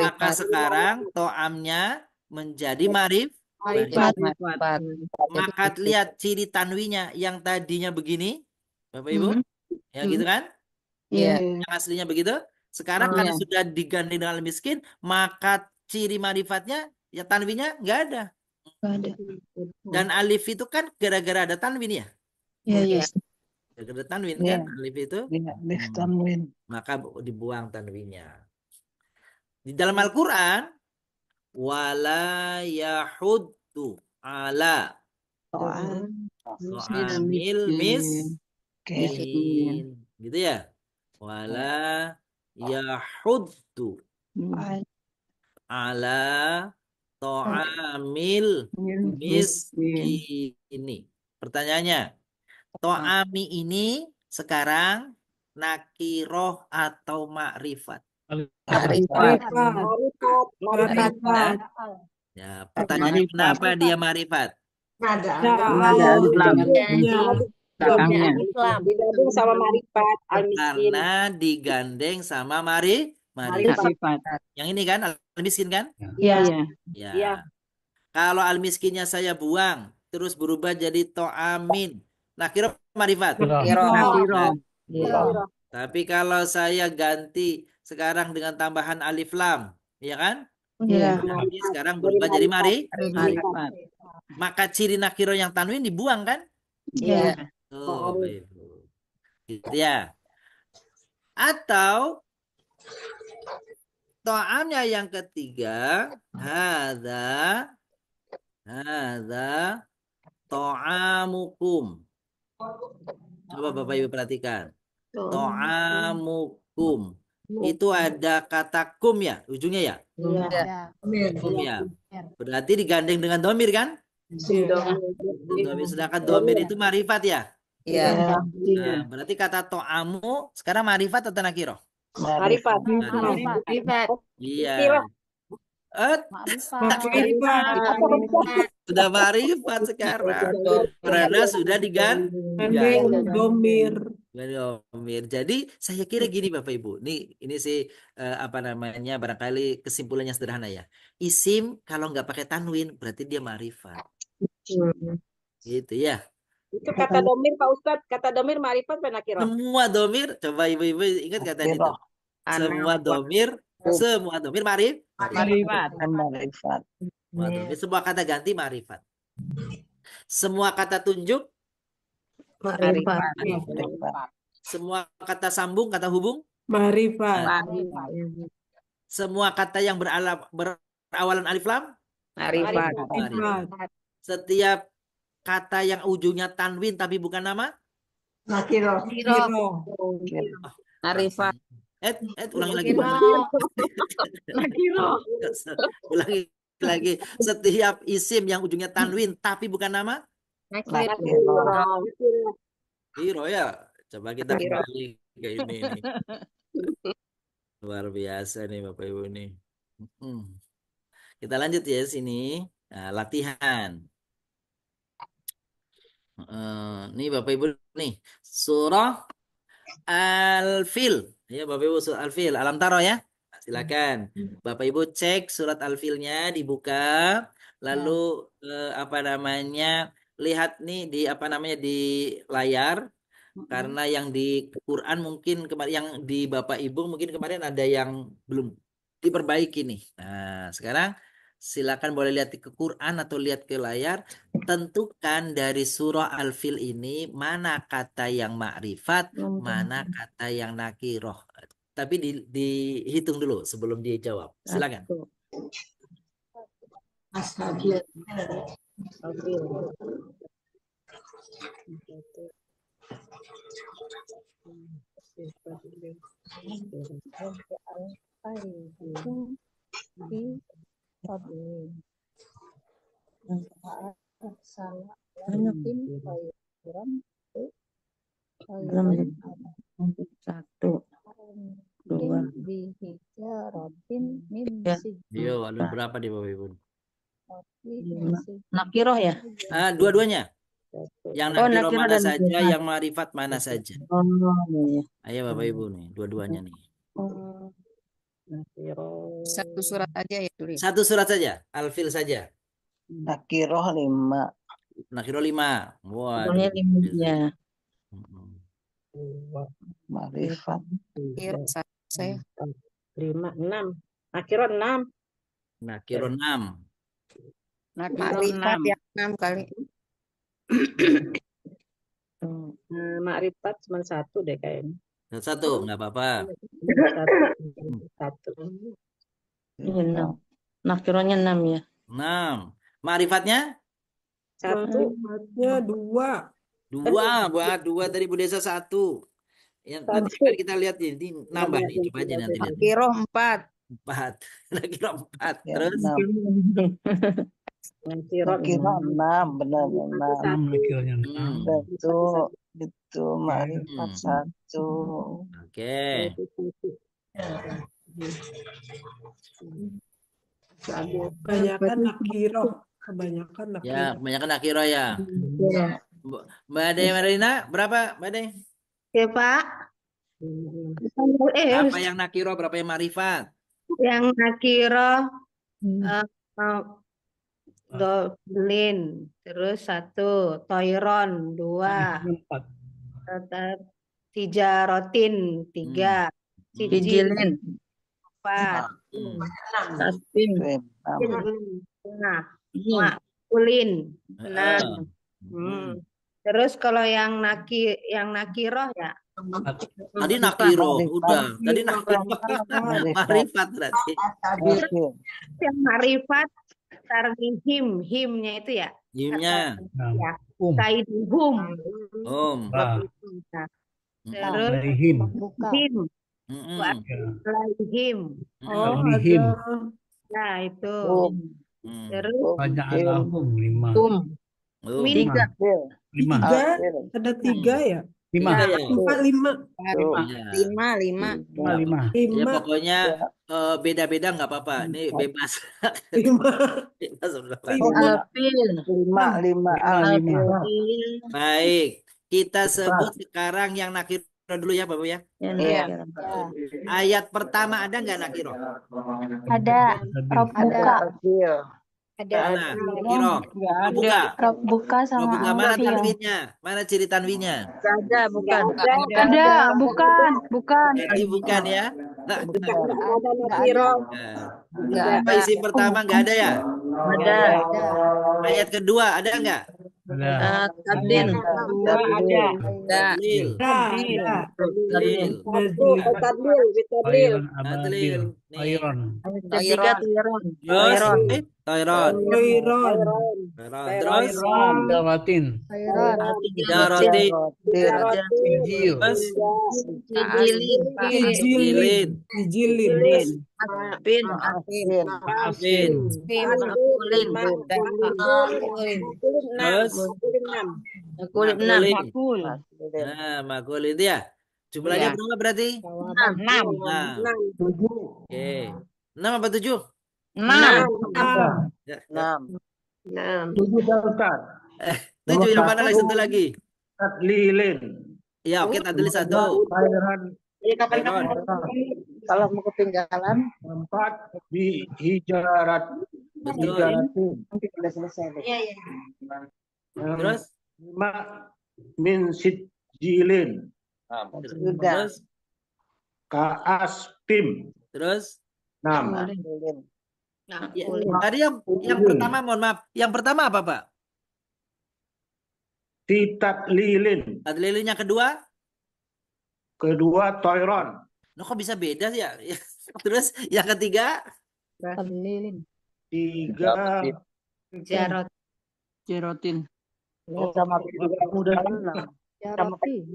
Maka sekarang to'amnya menjadi ma'rifat. Maka lihat ciri tanwinya yang tadinya begini, Bapak Ibu. Ya gitu kan? Yang aslinya begitu. Sekarang karena sudah digandeng dengan al-miskin, maka ciri ma'rifatnya, ya tanwinya nggak ada. Dan alif itu kan gara-gara ada tanwin ya? Iya. Gara-gara tanwin kan alif itu. Maka dibuang tanwinnya. Di dalam Al-Quran, wala yahuddu ala to'amil miskin. Gitu ya? Wala yahuddu ala to'amil miskin. Pertanyaannya, to'ami ini sekarang nakiroh atau ma'rifat? Ya, pertanyaannya kenapa dia ma'rifat? Ada Ada alif lam. punya. Belakangnya. Digabung sama marifat, al-miskin. Karena digandeng sama marifat. Sifat. Yang ini kan al-miskin kan? Iya. Ya. Iya. Kalau al-miskinnya saya buang, terus berubah jadi to'amin. Nakiro marifat. Nakiro. Tapi kalau saya ganti sekarang dengan tambahan alif lam, ya kan? Iya. Jadi sekarang berubah jadi Marifat. maka ciri nakiro yang tanwin dibuang kan? Iya. Oh, baik. Gitu ya. Atau to'amnya yang ketiga, hadza to'amukum. Coba Bapak Ibu perhatikan. To'amukum. Itu ada kata kum ya, ujungnya ya? Kum ya. Berarti digandeng dengan domir kan? Domir, sedangkan domir itu marifat ya? Iya. Nah, berarti kata to'amu sekarang marifat atau nakiro? Marifat. Marifat. Iya. Sudah marifat sekarang. Karena sudah Gandeng domir. domir. Jadi saya kira gini Bapak Ibu. Ini sih apa namanya, barangkali kesimpulannya sederhana ya. Isim kalau nggak pakai tanwin berarti dia marifat. Gitu ya. Itu kata domir Pak Ustadz. Kata domir marifat apa nakiro? Semua domir, coba ibu-ibu ingat kata itu. Semua domir marifat. Semua kata ganti marifat. Semua kata tunjuk Marifat. semua kata sambung, kata hubung, Marifat. semua kata yang berawalan alif lam, Marifat. Marifat. setiap kata yang ujungnya tanwin tapi bukan nama, nakiro. Marifat. ulangi lagi. Ulangi lagi. Setiap isim yang ujungnya tanwin tapi bukan nama, Nakiro ya. Coba kita kembali ke ini nih. Luar biasa nih Bapak Ibu nih. Kita lanjut ya sini. Nah, latihan. Nih Bapak Ibu nih. Surah Al-Fil. Ya Bapak Ibu, surah Al-Fil. Alam taro ya. Silakan. Bapak Ibu cek surat Al-Filnya, dibuka. Lalu apa namanya? Lihat nih di layar. Karena yang di Quran mungkin kemarin, yang di Bapak Ibu mungkin kemarin ada yang belum diperbaiki nih. Nah, sekarang silakan boleh lihat ke Quran atau lihat ke layar. Tentukan dari surah Al-Fil ini mana kata yang ma'rifat, mana kata yang nakiroh. Tapi dihitung dulu sebelum dijawab. Silakan. Yo, ada berapa di Bapak Ibu? Nakiroh ya? Dua-duanya. Yang nakiro mana saja, yang marifat mana saja. Ayo Bapak Ibu nih, dua-duanya nih. Satu surat aja ya tulis. Satu surat saja, Al-Fil saja. Nakiro 5. Nakiro 5. Wah. Ya. Marifat. Saya 5, 6. Nakiro 6. Nakiro 6. Marifat yang 6 kali. Makrifat cuma 1 deh kayaknya. Satu, nggak apa-apa. 1. Nakironya 6 ya. 6. Marifatnya? 1. Marifat 2. 2, buat 2 dari Bu Desa 1. Yang nanti kita lihat ini nambah nih, coba aja nanti lihat. Nakiro 4. 4. Nakiro 4. Ya, Terus 6. Nakiro 6, benar 6. Itu marifat 1. Oke. Banyakan nakiro. Kebanyakan Ya, nakiro. kebanyakan nakiro ya. Iya. Mbak Ade Marina, berapa Mbak Ade? Ya, Pak. Berapa yang nakiro, berapa yang marifat? Yang nakiro dolin, terus 1 toiron, 2 tijarotin, 3 sijilin, 4 tasbih, nah makulin, 6. Terus kalau yang nakiroh ya Tadi nakiro, udah. Tadi nakiro, marifat berarti. yang marifat tarmihim, himnya itu ya. Himnya. Ya. Kaiduhum. Nah. Terus Alaihim. him. Mm-mm. Alaihim. Oh, Alaihim. Nah, itu. Hmm. Terus Banyak alahum 5. min 5. Ada 3 ya? 5. 4, 5. 5. Ya pokoknya beda-beda nggak apa-apa. Ini bebas. 5. Bebas berapa? 5. Baik, kita sebut sekarang yang nakiro dulu ya Bapak ya. Iya. Ayat pertama ada nggak nakiro? Ada. Robbuka. Mana? Nakiro. Buka. Robbuka sama Buka mana Alfil. tanwinnya? Mana ciri tanwinnya? Ada, bukan. Ada, bukan. Jadi bukan ya? Ada nakiro. Apa isi pertama nggak ada ya? Ada. Ayat kedua ada nggak? Ada. Tadlil. Ada. Tadlil. Tadlil. Khairan ababil. Khairan. Ketiga toiron. Terus Toiron. Terus Dawatin. Darotin. Sijil. Terus Sijilin. Sijilin. Maafin. Maafin. Makulin. Terus Makulin 6. Makulin. Nah, makulin itu ya. Jumlahnya berapa berarti? 6. Oke. 6 apa 7? 6. 7 yang mana lagi? Satu lagi. Tadlilin. Ya, oke, tadlil 1. Kalau mau ketinggalan 4 di hijarat. Betul. nanti sudah selesai deh. Terus 5 min sijilin. Sudah. terus Kaaspim. terus 6. Ya, tadi yang pertama, mohon maaf. Yang pertama apa, Pak? Tadlilin. Tadlilinnya kedua? Kedua toiron. Loh, kok bisa beda sih ya? Terus yang ketiga? 3 Jerotin. Sama udah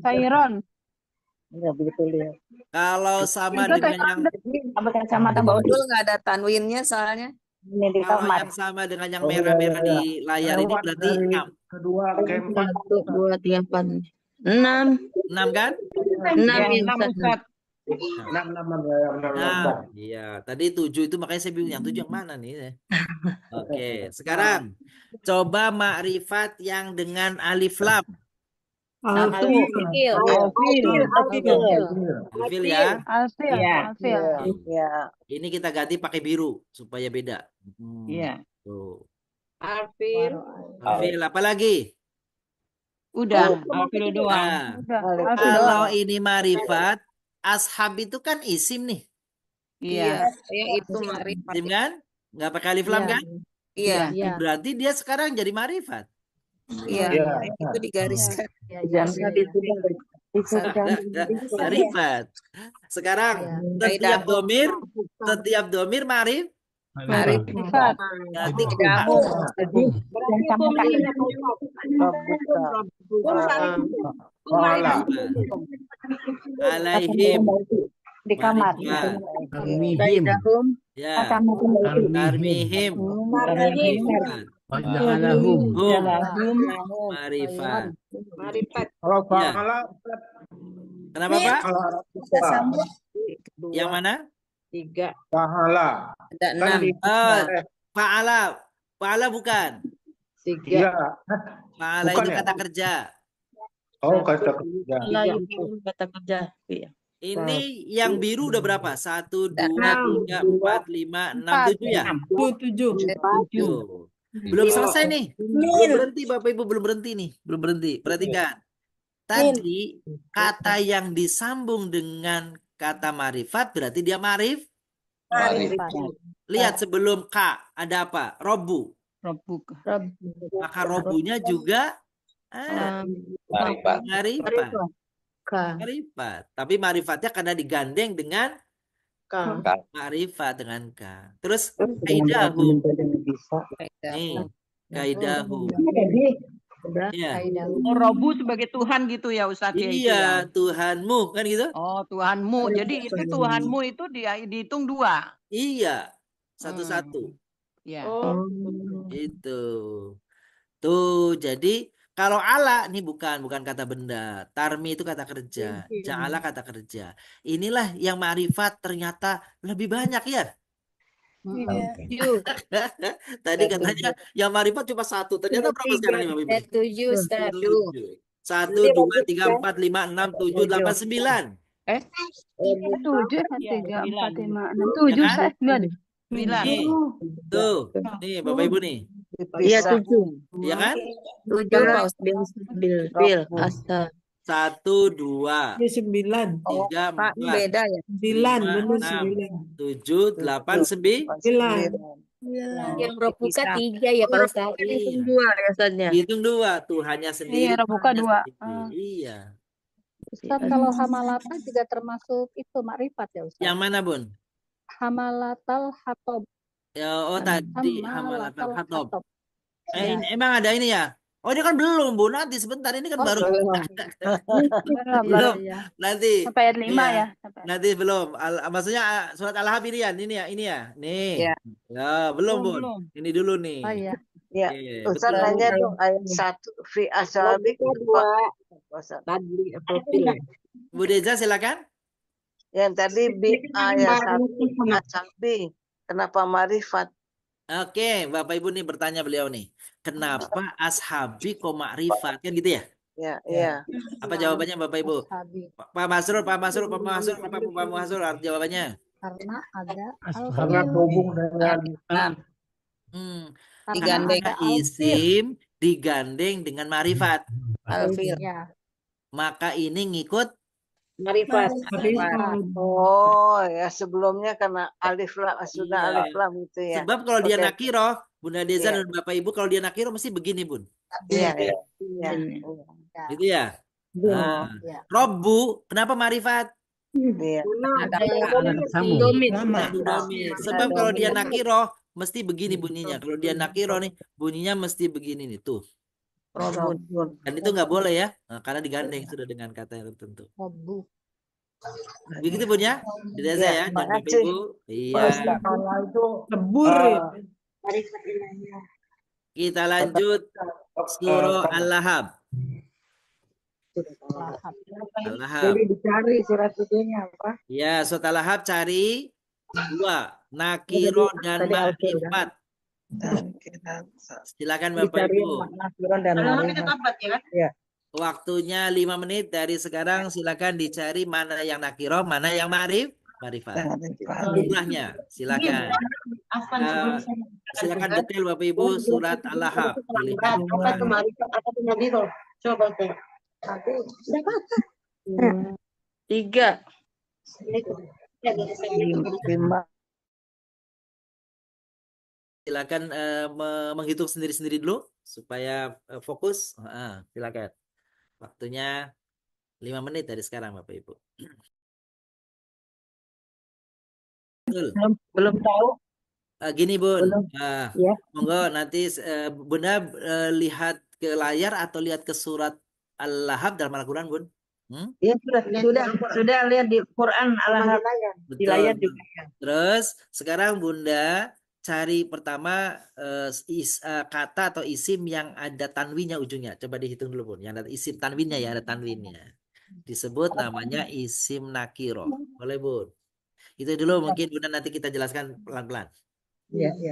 Khairon. ya begitu lihat. Kalau sama dengan yang Betul nggak ada tanwinnya soalnya. Ini di kalau kamar. yang sama dengan yang merah-merah di layar ini berarti 6. Kedua keempat. 1, 2, 3, 4, 6. 6 kan? 6 Ustaz. 6. Nah, iya. Tadi 7 itu makanya saya bingung yang 7 yang mana nih? Oke, sekarang coba makrifat yang dengan alif lam. Alfil. Alfil ya. Alfil. Ya. Ini kita ganti pakai biru supaya beda. Iya. Tuh. Alfil. Alfil apa lagi? Udah, alfil doang. Nah, kalau ini marifat, ashab itu kan isim nih. Iya. Yang itu marifat. Isim kan? Nggak pakai alif lam kan? Iya. Berarti dia sekarang jadi marifat. Iya. Itu digariskan. Marifat. Sekarang setiap domir marif. Marifat. Berarti alaihim Di kamar. Tarmihim. ya tarmihim Waja'alahum. marifat. Kalau Ya. fa'ala Kenapa Pak? kalau Yang mana? 3. pahala. Ada Kan 6. di Fa'ala. Fa'ala bukan. Iya. Fa'ala Bukan itu ya? kata kerja. Oh, kata kerja. kata kerja. Iya. Ini yang biru udah berapa? 1, 2, 3, 4, 5, 6, 7 ya? 7. Tuh. Belum selesai nih. Belum berhenti Bapak Ibu, belum berhenti nih. Belum berhenti. Perhatikan. Tadi kata yang disambung dengan kata marifat berarti dia marif. Lihat sebelum K ada apa? Robu. Maka robunya juga marifat. Marifat. Tapi marifatnya karena digandeng dengan marifat dengan K. Terus kaidahu. Nih, kaidahu. Ya. Oh, Robu sebagai Tuhan gitu ya Ustadz ya itu ya. Iya, Tuhanmu kan gitu? Oh, Tuhanmu. Jadi itu Tuhanmu itu dihitung 2. Iya, satu-satu. Ya. Itu. Tuh, jadi kalau ala nih bukan kata benda. Tarmi itu kata kerja. Ja'ala kata kerja. Inilah yang ma'rifat ternyata lebih banyak ya. Tadi katanya yang ma'rifat cuma 1. Ternyata berapa sekarang nih Bapak Ibu? 7, Ustaz. 1, 2, 3, 4, 5, 6, 7, 8, 9. 7, 3, 4, 5, 6, 7, Ya kan? Ustaz. 9. Nih, tuh, nih Bapak Ibu nih. Iya, 7. Ya kan? 7 Pak Ustaz. Bil. Asa. 1, 2, Ini 9. 3, Pak, 4, beda ya. 9, benar 6, 7, 8, 9. 9. Yang Robuka 3 ya Pak Ustaz. Hitung 2 ya Ustaznya. Hitung 2 Tuhannya sendiri. Iya, Robuka 2. Iya. Ustaz, kalau hamalata juga termasuk itu makrifat ya Ustaz? Yang mana Bun? Hamalatal hatob. Ya, oh tadi hamalatal Hamalatal hatob. Emang ada ini ya? Oh ini kan belum Bu, nanti sebentar ini kan baru. Belum. Ya. Nanti. Sampai ayat 5 ya. Nanti belum. Maksudnya surat Al-Ahzab ini ya, ini ya. Nih. Ya. Ya, belum Bun. Belum. Ini dulu nih. Oh iya. Ya, Iya, Ustaz betul. nanya dong ayat 1 fi asabi tadi Bu Deza silakan. yang tadi bi ayat 1 asabi kenapa marifat? Oke, Bapak Ibu nih bertanya beliau nih. Kenapa ashabi kok makrifat kan gitu ya? Ya, iya. Apa jawabannya Bapak Ibu? Pak Masrur, jawabannya? Karena ada Karena terhubung dengan Digandeng. Isim digandeng dengan marifat. Alfil. Ya. Maka ini ngikut marifat. Oh, ya sebelumnya karena alif lam sudah alif lam itu ya. Sebab kalau dia Oke. nakiroh, Bunda Deza Iya. dan Bapak Ibu kalau dia nakiroh mesti begini Bun. Iya, iya. Iya. Gitu ya. Iya. Nah, Robbu, kenapa marifat? Iya. Domir. Sebab kalau dia nakiroh mesti begini bunyinya. Kalau dia nakiroh nih bunyinya mesti begini nih tuh. Dan itu nggak boleh ya, karena digandeng sudah dengan kata yang tertentu. Begitu Bun ya? Tidak saya ya, dan Bapak Ibu. Iya. itu Lebur ya. Kita lanjut surah Al-Lahab. Al-Lahab. Jadi dicari surat itunya apa? Ya, surat Al-Lahab cari 2, nakiro dan ma'rifat. Silakan Bapak Ibu. Waktunya 5 menit dari sekarang. Silakan dicari mana yang nakiro, mana yang marifat. Jumlahnya silakan. Silakan detail Bapak Ibu surat Al-Lahab. Apa itu marifat? Apa itu nadiro? Coba teh. 3. 5. Silakan menghitung sendiri-sendiri dulu supaya fokus. Silakan. Waktunya 5 menit dari sekarang Bapak Ibu. Belum tahu. Gini Bun, Ya. monggo nanti Bunda lihat ke layar atau lihat ke surat Al-Lahab dalam Al-Quran Bun? Ya sudah lihat di Quran Al-Lahab di layar Betul. juga. Terus sekarang Bunda cari pertama kata atau isim yang ada tanwinnya ujungnya. Coba dihitung dulu Bun. Yang ada isim tanwinnya ya, ada tanwinnya. Disebut namanya isim nakiro. Boleh Bun? Itu dulu mungkin Bunda nanti kita jelaskan pelan-pelan. Iya, iya.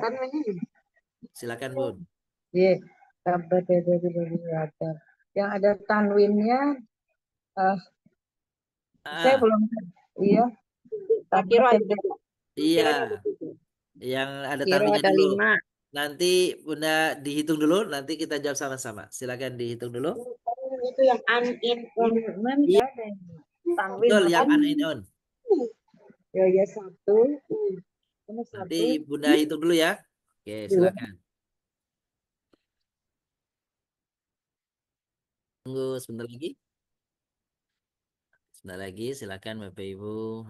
Silakan Bun. Iya, kabar dari ada. Yang ada tanwinnya, saya Ah, belum. Iya, Nakiro kabar ada tiga. iya, Nakiro ada tiga. yang ada Kira tanwinnya ada dulu. 5. Nanti Bunda dihitung dulu, nanti kita jawab sama-sama. Silakan dihitung dulu. Itu yang an, in, on. Iya, ada tanwin betul yang makanya. an in on. Ya satu. Ini satu. Nanti Bunda hitung dulu ya. Oke, silakan. Tunggu sebentar lagi. Sebentar lagi, silakan Bapak Ibu.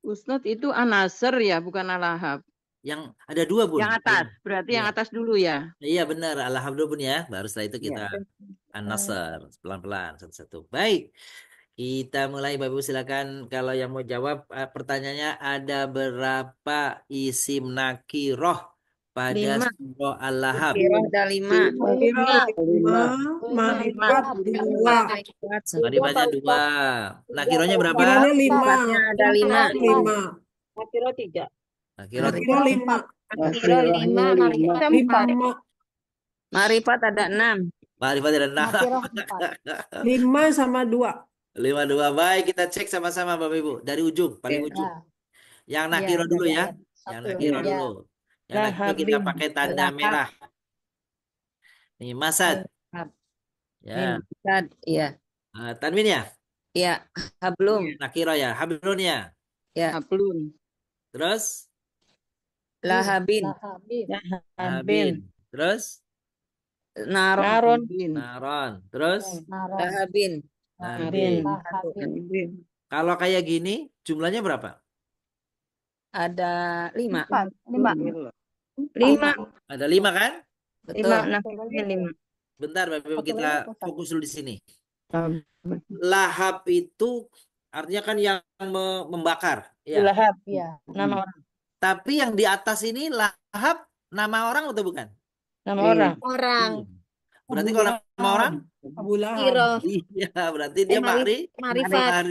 Ustadz itu An-Nasr ya, bukan Al-Lahab. Yang ada dua Bun. Yang atas, berarti yang Iya. atas dulu ya. Iya benar, Alhamdulillah Bun ya. Baru setelah itu kita An-Nasr pelan-pelan satu-satu. Baik. Kita mulai Bapak Ibu silakan kalau yang mau jawab pertanyaannya ada berapa isim nakiroh pada 5. surah Al-Lahab? Kira ada 5. Nakiro 5, marifat 2. Marifatnya 2. Nakirohnya berapa? Nakiranya 5. Ada 5. 5. Nakiro 3. Nakiro Nakiro 5. Nakiro 5, marifat 4. Marifat ada 6. Marifat ada 6. Nakiro 4. 5 sama 2. 5-2. Baik, kita cek sama-sama Bapak Ibu dari ujung, paling ujung. Yang nakiro dulu ya. Yang nakiro dulu. Yang nakiro kita pakai tanda merah. Nih, Masad. Ya. Masad, iya. Tanwin ya? Iya, hablum. Nakiro ya, hablun ya. Ya. Hablun. Terus? Lahabin. Lahabin. Terus? Naron. Naron. Terus? Lahabin. Lahabin. Kalau kayak gini, jumlahnya berapa? Ada 5. 5. 5. Ada 5 kan? Betul. 5. Bentar, Bapak Ibu, kita fokus dulu di sini. Lahab itu artinya kan yang membakar. Ya. Lahab, ya. Nama orang. Tapi yang di atas ini Lahab nama orang atau bukan? Nama orang. Orang. Berarti kalau nama orang? Abu Lahab. Kiro. Iya, berarti dia Marifat.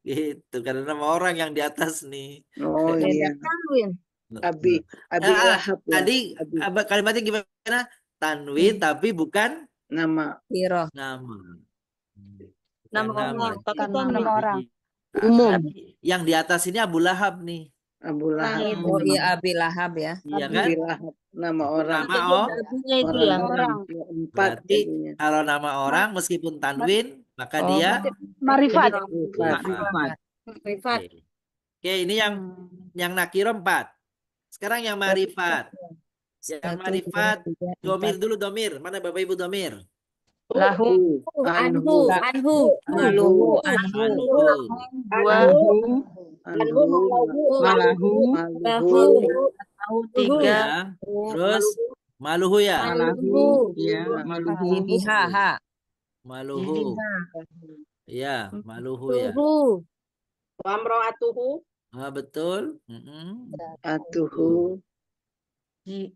Gitu, karena nama orang yang di atas nih. Oh iya. Tanwin. Abi Lahab ya. Tadi kalimatnya gimana? Tanwin tapi bukan Nama. Kiro. nama. Nama orang. Bukan Nama orang. Umum. Yang di atas ini Abu Lahab nih. Abu Lahab. Oh iya, Abi Lahab ya. Iya kan? Abi Lahab. Nama orang. Nama itu ya. Orang. Empat. Berarti kalau nama orang meskipun tanwin maka dia Marifat. Marifat. Oke, ini yang nakiro 4. Sekarang yang marifat. Yang marifat domir dulu domir. Mana Bapak Ibu domir? Lahu. Anhu. Maluhu. Malahu 3. Terus maluhu ya. Diha. Maluhu. Ya, maluhu ya. Wa amro'atuhu. Betul. Atuhu.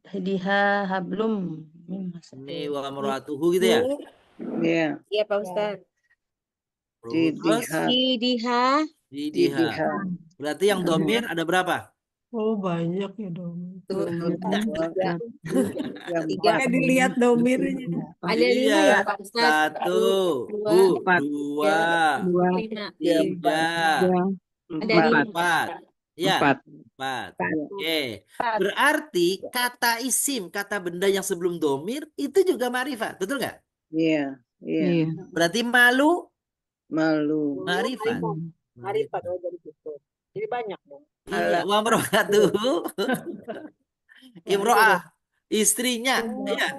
Diha hablum. Ini wa amro'atuhu gitu ya. Iya. Iya Pak Ustadz. Terus Didiha. didiha. Berarti yang domir ada berapa? Oh, banyak ya domir. Yang Dilihat domirnya. Ada 5 ya Pak Ustadz. 1, 2, 3, Ada 4. Ya, 4. Oke. Berarti kata isim, kata benda yang sebelum domir itu juga marifat, betul nggak? Iya. Berarti malu Marifat. Marifat jadi gitu. Jadi banyak dong. Iya, wa amro'atuhu. Imro'ah, istrinya. Iya.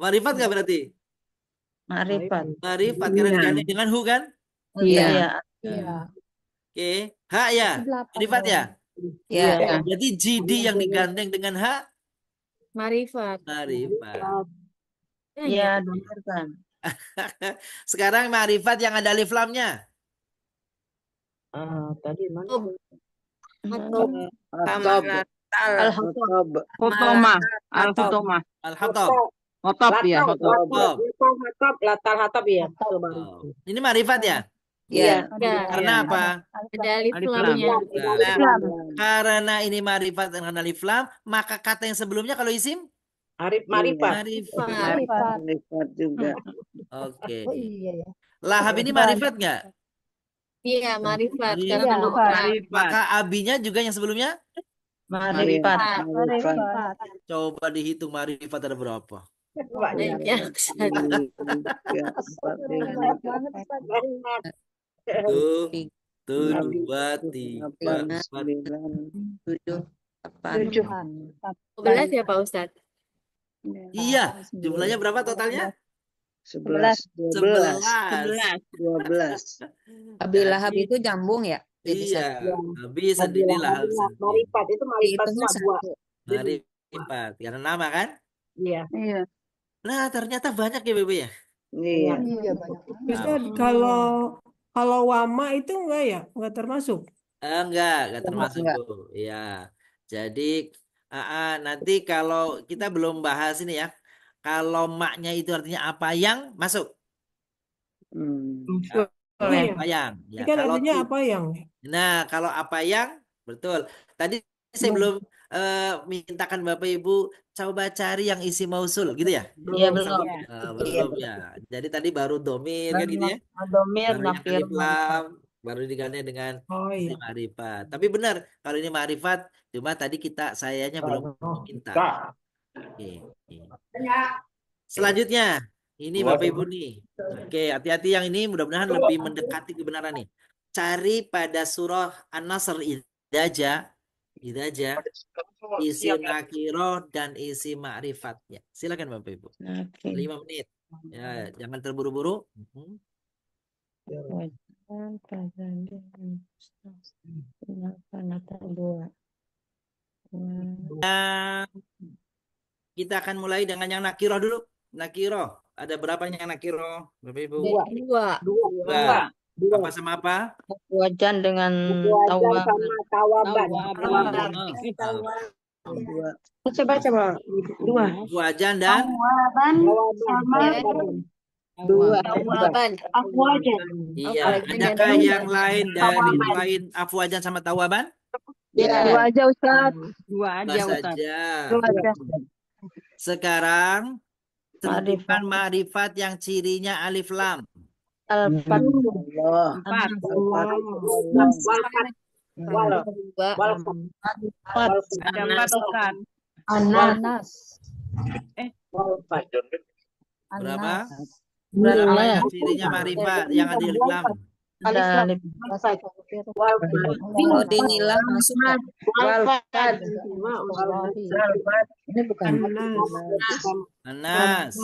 Marifat nggak berarti? Marifat. Marifat karena digandeng dengan hu kan? Iya. Oke, ha ya. Marifat ya? Iya. Jadi jidi yang digandeng dengan ha? Marifat. Marifat. Iya, domir kan. Sekarang marifat yang ada alif lamnya. Tadi mana? Al-Hutomah. Al-Hatab. Hotob ya. Hatab ya. Ini marifat ya? Ya. Karena apa? Ada alif Alif lamnya. lam. Karena ini ma'rifat dengan alif lam, maka kata yang sebelumnya kalau isim Marifat. ma'rifat. Marifat juga. Oke. Oh iya ya. Lahab ini ma'rifat nggak? Iya, marifat. Iya. Karena kan Maka abinya juga yang sebelumnya Marifat. Marifat. coba dihitung ma'rifat ada berapa? banyak. Banyak banget Ustaz. Tuh, 2, 3, 4. 7, 11 ya Pak Ustadz? Iya, jumlahnya berapa totalnya? 11, 11. 12. Abi Lahab itu jambung ya? Jadi Iya, satu. Abi sendiri lahab sendiri. Marifat itu marifat Dihitungnya semua dua. satu. Ma'rifat, karena nama kan? Iya. Nah, ternyata banyak ya Bebe ya? Iya. Iya banyak. Ustaz, kalau wama itu enggak ya? Enggak termasuk? Enggak termasuk Bu. Ya. Jadi nanti kalau kita belum bahas ini ya. Kalau maknya itu artinya apa yang masuk? Apa yang? Ya, Ini kan kalau artinya apa yang? Nah, kalau apa yang betul. Tadi saya belum mintakan Bapak Ibu coba cari yang isi mausul gitu ya? Iya, belum. Belum ya. Jadi tadi baru domir kan gitu ya? Domir, Baru yang nakir, alif lam, baru diganti dengan iya. ma'rifat. Tapi benar kalau ini ma'rifat, cuma tadi sayanya belum minta. Oke. Selanjutnya, ini Bapak Ibu nih. Oke, hati-hati yang ini mudah-mudahan lebih mendekati kebenaran nih. Cari pada surah An-Nasr idaja, isi nakiro dan isi ma'rifatnya. Silakan Bapak Ibu. 5 menit. Ya, jangan terburu-buru. Kita akan mulai dengan yang nakiro dulu. Nakiro. Ada berapa yang nakiro, Bapak Ibu? Dua. Apa sama apa? Wajan dengan Wajan sama tawaban. Coba. Dua. Wajan dan Tawaban. Afwajan. Iya. Adakah yang lain dari selain afwajan sama tawaban? Dua aja Ustaz. Dua aja Ustaz. Sekarang sebutkan ma'rifat yang cirinya alif lam. Anas. Berapa? Berapa yang cirinya ma'rifat yang ada alif lam? Kalau dinilah masuk Ini bukan. Anas.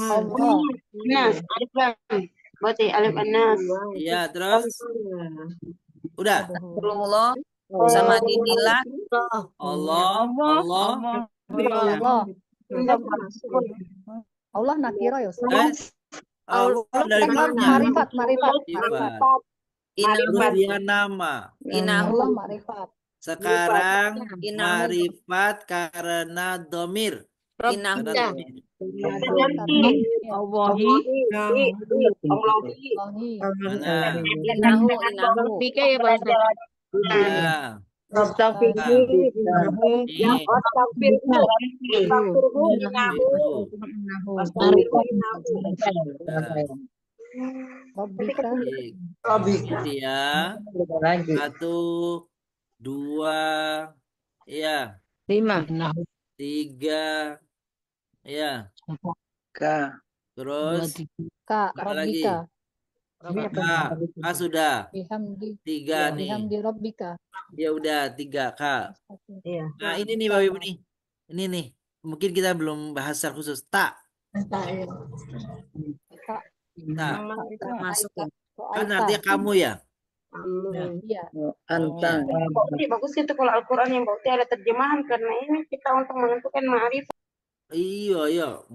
Anas. Alif lam. Berarti alif anas. Iya, terus? Udah. Allah sama dinilah Allah. Allah nakira ya Ustaz. Allah dari lamnya. Marifat. Terus dia nama. Allah marifat. Sekarang marifat karena domir. Ya, 1, 2, ya, 5, 3, ya, terus apa lagi? Sudah 3 nih. Ya udah 3 Kak. Nah ini nih Bapak Ibu nih. Ini nih. Mungkin kita belum bahas secara khusus. Tak. masuk ya. Kan artinya kamu ya. Iya. Bagus itu kalau Al-Quran yang berarti ada terjemahan karena ini kita untuk menentukan ma'rifat. Iya.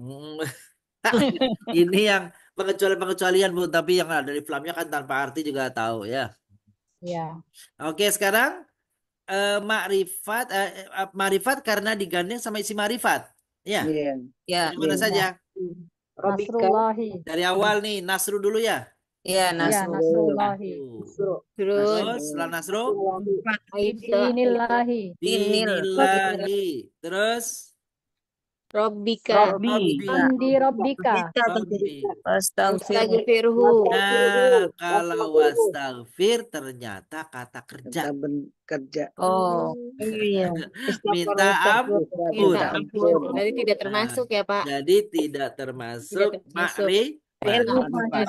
Ini yang pengecualian Bu, tapi yang ada di flamnya kan tanpa arti juga tahu ya. Iya. Oke, sekarang ma'rifat karena digandeng sama isi ma'rifat. Ya. Ya. Mana saja? Nasrullahi. Dari awal nih, Nasru dulu ya. Ya, Ya, Nasrullahi. Terus Terus setelah Nasru, Dinillahi. Dinillahi. Terus Robbika. Robbi. Andi Robbika. Robbi. Astagfirhu. Nah, kalau wastaghfir ternyata kata kerja. Kerja. Oh, iya. Minta ampun. Minta ampun. Berarti tidak Nah, termasuk ya, Pak? jadi tidak termasuk Tidak termasuk. makrifat.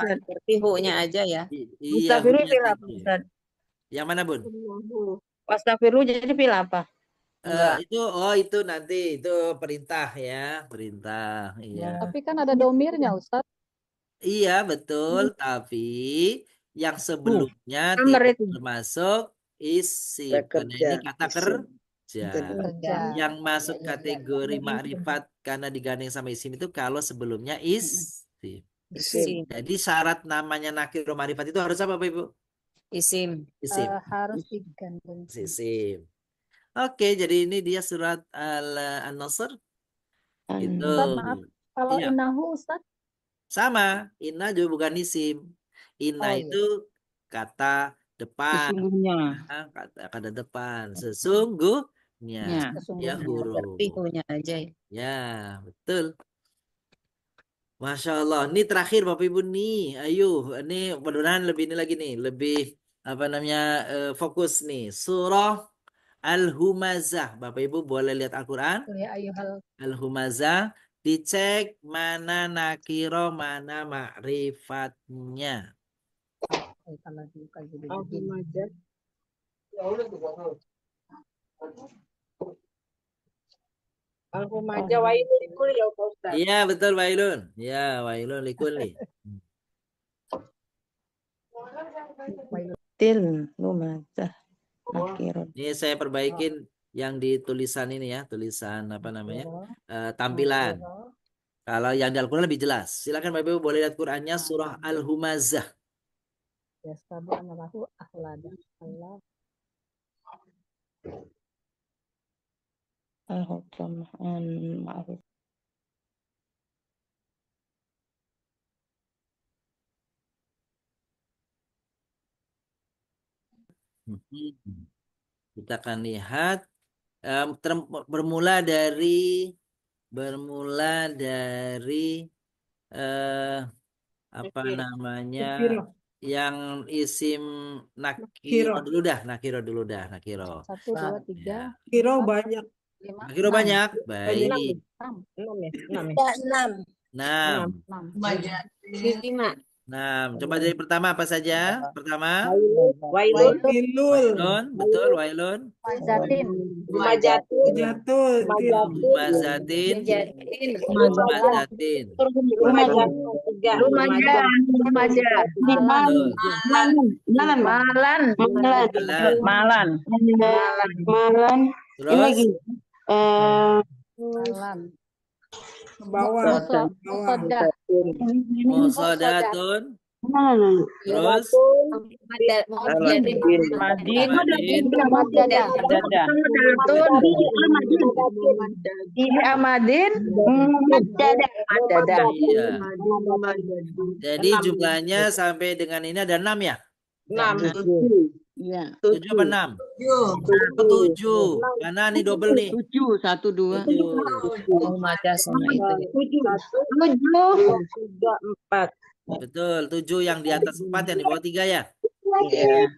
Seperti hu-nya aja ya. Iya, Astagfirullah hukumnya fil apa, gitu. Ustaz? Yang mana, Bun? Astagfirullah jadi fil apa? Itu nanti itu perintah ya, perintah. Iya. Tapi kan ada domirnya, Ustaz. Iya, betul, tapi yang sebelumnya Amr tidak itu. termasuk isim. Karena ini kata kerja. Kerja. Yang masuk kategori makrifat karena digandeng sama isim itu kalau sebelumnya isim. Isim. Jadi syarat namanya nakiro makrifat itu harus apa, Bapak Ibu? Isim. Isim. Harus digandeng. Isim. Oke, jadi ini dia surat An-Nasr. Itu. Ustaz, maaf. Kalau Iya. innahu, Ustaz? Sama, inna juga bukan isim. Inna iya. itu kata depan. Sesungguhnya. Kata depan. Sesungguhnya. Ya huruf. Seperti hu-nya aja ya. Ya, betul. Masya Allah. Ini terakhir Bapak Ibu nih. Ayo, ini mudah-mudahan lebih ini lagi nih. Lebih fokus nih. Surah Al-Humazah. Bapak Ibu boleh lihat Al-Quran. Ya ayyuhal. Al-Humazah. Dicek mana nakiro, mana ma'rifatnya. Al-Humazah wailun likulli ya Ustaz. Iya, betul wailun. Ya, wailun likulli. Lumazah. Nakirun. Ini saya perbaikin yang di tulisan ini ya, tulisan apa namanya? Tampilan. Kalau yang di Al-Quran lebih jelas. Silakan Bapak Ibu boleh lihat Qurannya surah Al-Humazah. Yastabu anallahu ahlada. Allah. Al-Hukam ma'ruf. Kita akan lihat bermula dari apa namanya yang isim nakiro dulu dah, nakiro. 1, 2, 3. Kiro banyak. Nakiro banyak, baik. 6. 6. Coba dari pertama apa saja? Pertama Wailun. Betul, wailun. Mazatin. Mazatin. Malan. Terus musodatun. Terus jadi jumlahnya sampai dengan ini ada 6 ya? 6. 7 apa 6? 7. Karena ini double nih. 7, 1, 2. 4. Betul, 7 yang di atas 4 yang di bawah 3 ya? Iya.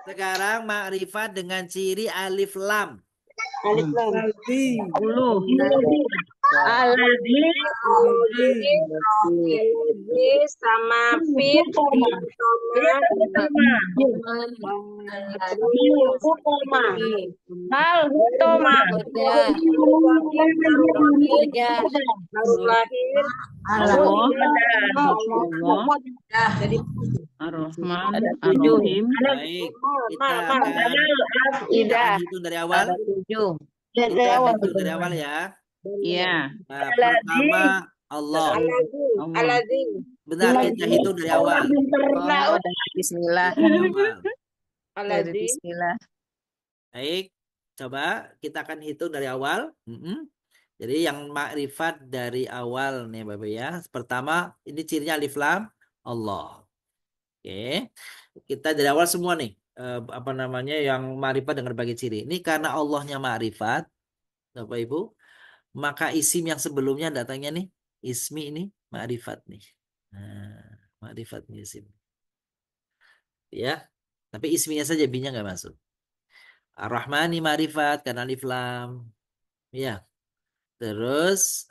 Sekarang makrifat dengan ciri alif lam. Alif lam. Alladzi sama fit Ar-Rahman Ar-Rahim. Baik, kita akan hitung dari awal. Kita akan hitung dari awal ya. Iya. Pertama Allah. Benar, kita hitung dari awal. Bismillah. Alladzi. Bismillah. Baik, coba kita akan hitung dari awal. Jadi yang makrifat dari awal nih Bapak ya. Pertama, ini cirinya alif lam Allah. Oke. Kita dari awal semua nih apa namanya yang ma'rifat dengan berbagai ciri. Ini karena Allahnya ma'rifat, Bapak Ibu, maka isim yang sebelumnya datangnya nih, ismi ini ma'rifat nih. Nah, ma'rifat nih isim. Ya. Tapi isminya saja binya nggak masuk. Ar-Rahmani ma'rifat karena alif lam. Ya. Terus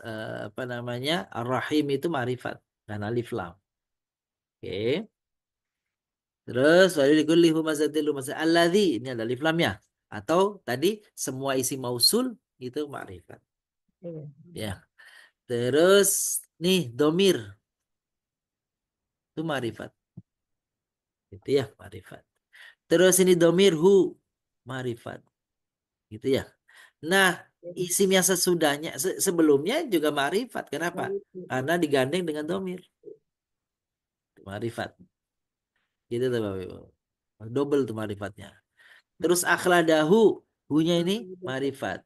apa namanya? Ar-Rahim itu ma'rifat karena alif lam. Oke. Terus walikulli humazatil lumazah alladzi ini ada alif lamnya. Atau tadi semua isi mausul itu ma'rifat. Ya. Terus nih domir itu ma'rifat. Itu ya ma'rifat. Terus ini domir hu ma'rifat. Gitu ya. Nah, isim yang sesudahnya sebelumnya juga ma'rifat. Kenapa? Karena digandeng dengan domir. Ma'rifat. Gitu tuh Bapak Ibu. Double tuh ma'rifatnya. Terus akhladahu, hu-nya ini ma'rifat.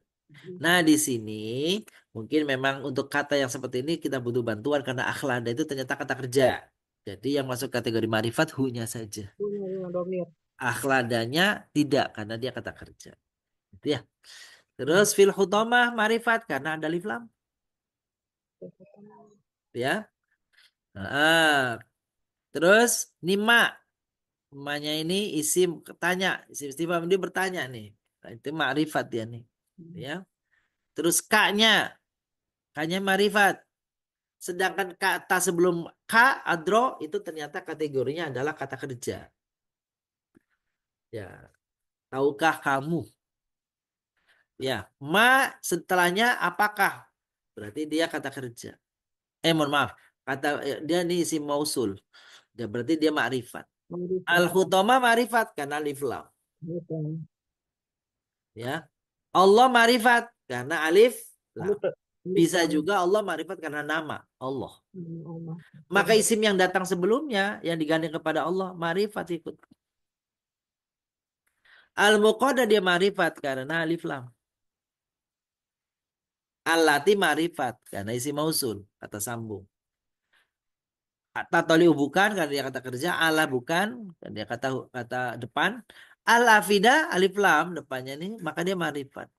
Nah, di sini mungkin memang untuk kata yang seperti ini kita butuh bantuan karena akhlada itu ternyata kata kerja. Jadi yang masuk kategori ma'rifat hu-nya saja. Akhladanya tidak karena dia kata kerja. Gitu ya. Terus fil hutamah ma'rifat karena ada alif lam. Ya. Nah, terus nima. Namanya ini isim tanya, isim istifham dia bertanya nih. Nah, itu ma'rifat dia nih. Ya. Terus ka-nya ma'rifat. Sedangkan kata sebelum ka adro itu ternyata kategorinya adalah kata kerja. Ya. Tahukah kamu? Ya, setelahnya apakah? Berarti dia kata kerja. Mohon maaf. Dia ini isim mausul. Dia berarti dia ma'rifat. Al-khutama ma'rifat karena alif lam. Ya. Allah ma'rifat karena alif lam. Bisa juga Allah ma'rifat karena nama Allah. Maka isim yang datang sebelumnya yang digandeng kepada Allah ma'rifat ikut. Al-muqadda dia ma'rifat karena alif lam. Allati ma'rifat karena isim mausul kata sambung. Tatoliu bukan karena dia kata kerja, ala bukan karena dia kata depan. Al-afida alif lam depannya nih maka dia ma'rifat.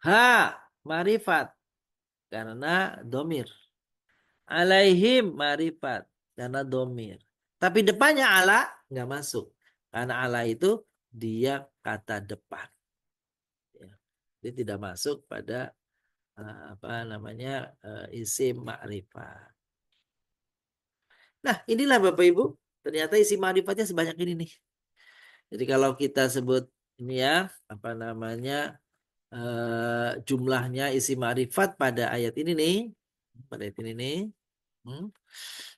Ha ma'rifat karena domir. Alaihim ma'rifat karena domir. Tapi depannya ala nggak masuk karena ala itu dia kata depan. Ya. Dia tidak masuk pada apa namanya isim ma'rifat. Nah, inilah Bapak Ibu, ternyata isim ma'rifatnya sebanyak ini nih. Jadi kalau kita sebut ini ya, apa namanya jumlahnya isim ma'rifat pada ayat ini nih,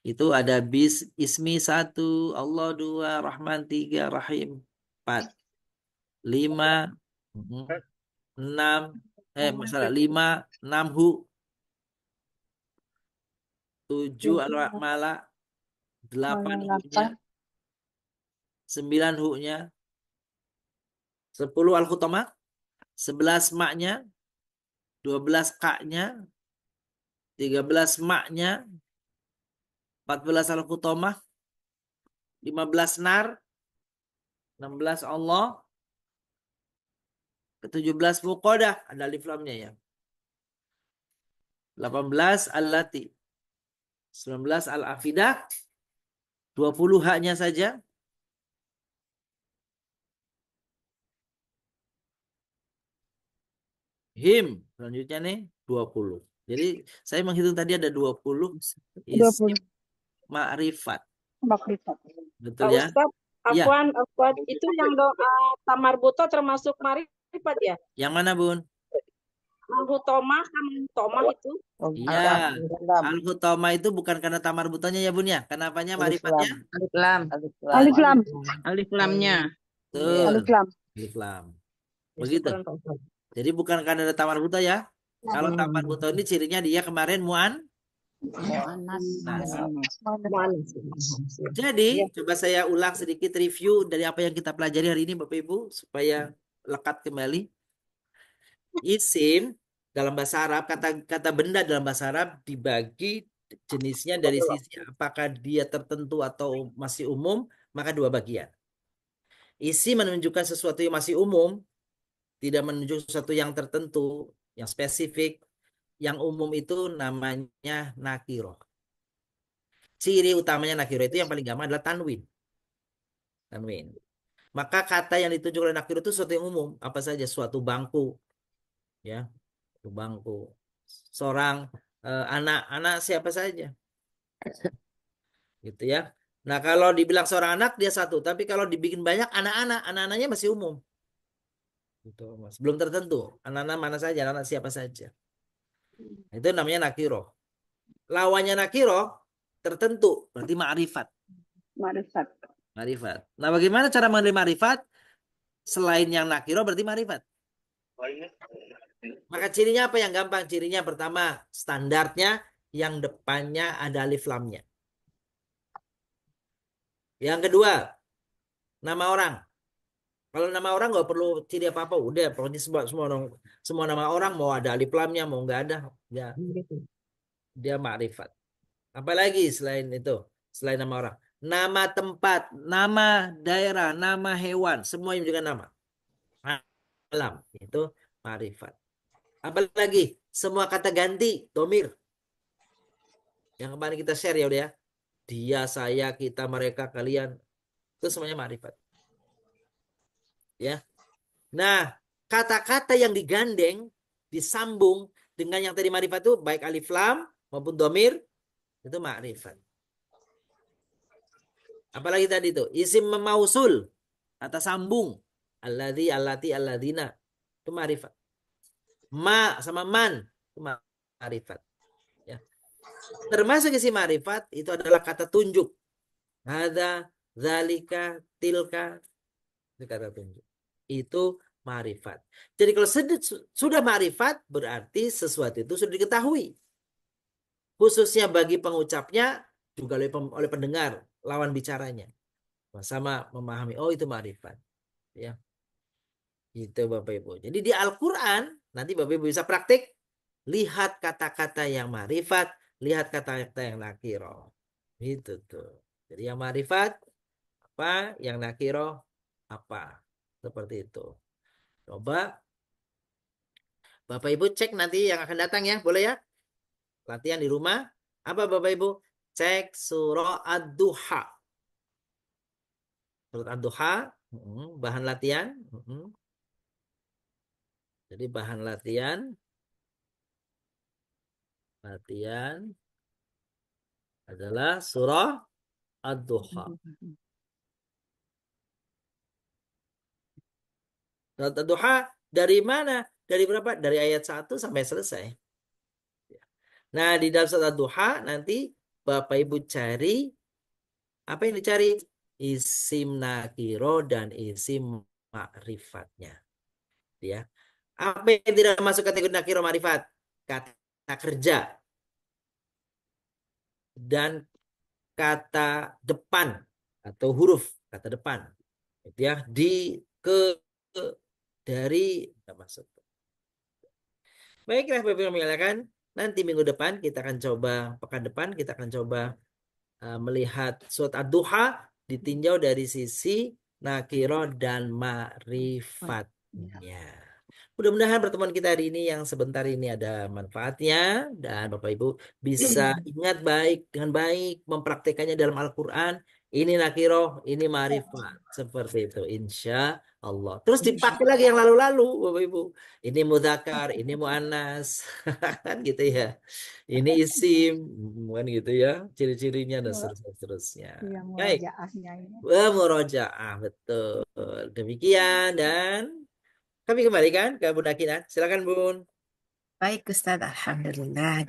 itu ada ismi 1, Allah 2, Rahman 3, Rahim 4, 5, 6, masalah 5, 6 hu, 7 al-mala, 8 hu-nya, 9 hu-nya, 10 al-khutamah, 11 mak-nya, 12 ka-nya, 13 mak-nya, 14 al-khutamah, 15 nar, 16 Allah, ke-17 muqadah, ada alif lamnya ya. 18 allati, 19 al-afidah, 20 haknya saja. Him, selanjutnya nih 20. Jadi saya menghitung tadi ada 20 isim ma'rifat. Betul ya? Ustaz, Ya. Afwan, itu yang doa tamarbuto termasuk ma'rifat ya? Yang mana, Bun? Al-hutomah itu. Iya. Al-hutomah itu bukan karena tamar butonya ya, Bun ya? Kenapanya ma'rifatnya? Alif lam. Alif lam. Alif lamnya. Betul. Alif lam. Alif lam. Begitu. Jadi bukan karena ada tamar buto ya. Kalau tamar buto ini cirinya dia kemarin mu'annas. Jadi coba saya ulang sedikit review dari apa yang kita pelajari hari ini Bapak Ibu supaya lekat kembali. Isim dalam bahasa Arab, kata benda dalam bahasa Arab dibagi jenisnya dari sisi apakah dia tertentu atau masih umum, maka dua bagian. Isi menunjukkan sesuatu yang masih umum, tidak menunjukkan sesuatu yang tertentu, yang spesifik. Yang umum itu namanya nakiro. Ciri utamanya nakiro itu yang paling gampang adalah tanwin. Tanwin. Maka kata yang ditunjuk oleh nakiro itu sesuatu yang umum. Apa saja, suatu bangku. Ya, suatu bangku. Seorang anak siapa saja. Gitu ya. Nah, kalau dibilang seorang anak dia satu, tapi kalau dibikin banyak anak-anaknya masih umum. Gitu, Mas. Belum tertentu. Anak-anak mana saja, anak siapa saja. Itu namanya nakiro. Lawannya nakiro tertentu, berarti ma'rifat. Marifat. Ma'rifat. Nah, bagaimana cara mengenali ma'rifat? Selain yang nakiro berarti ma'rifat. Maka cirinya apa yang gampang? Cirinya pertama, standarnya yang depannya ada alif lamnya. Yang kedua, nama orang. Kalau nama orang nggak perlu ciri apa-apa, udah pokoknya semua nama orang mau ada alif lamnya, mau nggak ada, ya dia ma'rifat. Apalagi selain itu, selain nama orang, nama tempat, nama daerah, nama hewan, semua yang juga nama. Alam itu ma'rifat. Apalagi semua kata ganti, domir. Yang kemarin kita share ya udah ya. Dia, saya, kita, mereka, kalian. Itu semuanya ma'rifat. Ya. Nah, kata-kata yang digandeng, disambung dengan yang tadi ma'rifat itu, baik alif lam maupun domir, itu ma'rifat. Apalagi tadi itu, isim memausul, kata sambung. Alladzi, allati, alladina. Itu ma'rifat. Ma sama man, itu ma'rifat. Ya. Termasuk isi ma'rifat, itu adalah kata tunjuk. Hadza, zalika, tilka. Itu kata tunjuk. Itu ma'rifat. Jadi kalau sudah ma'rifat, berarti sesuatu itu sudah diketahui. Khususnya bagi pengucapnya, juga oleh pendengar, lawan bicaranya. Sama memahami, oh itu ma'rifat. Ya. Itu Bapak Ibu. Jadi di Al-Quran, nanti Bapak Ibu bisa praktik, lihat kata-kata yang ma'rifat, lihat kata-kata yang nakiro. Itu tuh. Jadi yang ma'rifat, apa? Yang nakiro, apa? Seperti itu. Coba Bapak Ibu cek nanti yang akan datang ya, boleh ya? Latihan di rumah. Apa Bapak Ibu? Cek surah Ad-Duha. Surah Ad-Duha, bahan latihan. Jadi bahan latihan adalah surah Ad-Duha. Surah Ad-Duha dari mana? Dari berapa? Dari ayat 1 sampai selesai. Nah, di dalam surah Ad-Duha nanti Bapak Ibu cari, apa yang dicari? Isim nakiro dan isim ma'rifatnya. Ya. Apa yang tidak masuk kategori nakiro ma'rifat? Kata kerja. Dan kata depan atau huruf kata depan. Itu ya, dari tidak masuk. Baiklah Bapak Ibu mengatakan, nanti minggu depan kita akan coba, pekan depan kita akan coba melihat surat Ad-Duha ditinjau dari sisi nakiro dan ma'rifatnya. Mudah-mudahan pertemuan kita hari ini yang sebentar ini ada manfaatnya dan Bapak Ibu bisa ingat dengan baik mempraktekannya dalam Al-Quran. Ini nakiro, ini ma'rifat. Seperti itu, insya Allah. Terus dipakai lagi yang lalu-lalu, Bapak Ibu. Ini mudzakkar, ini muannas, kan gitu ya. Ini isim, kan gitu ya. Ciri-cirinya dan seterusnya. Yang Baik. murojaahnya ini. Murojaah, betul. Demikian dan kami kembalikan ke Bunda Kinat. Silakan Bun. Baik Ustaz, Alhamdulillah.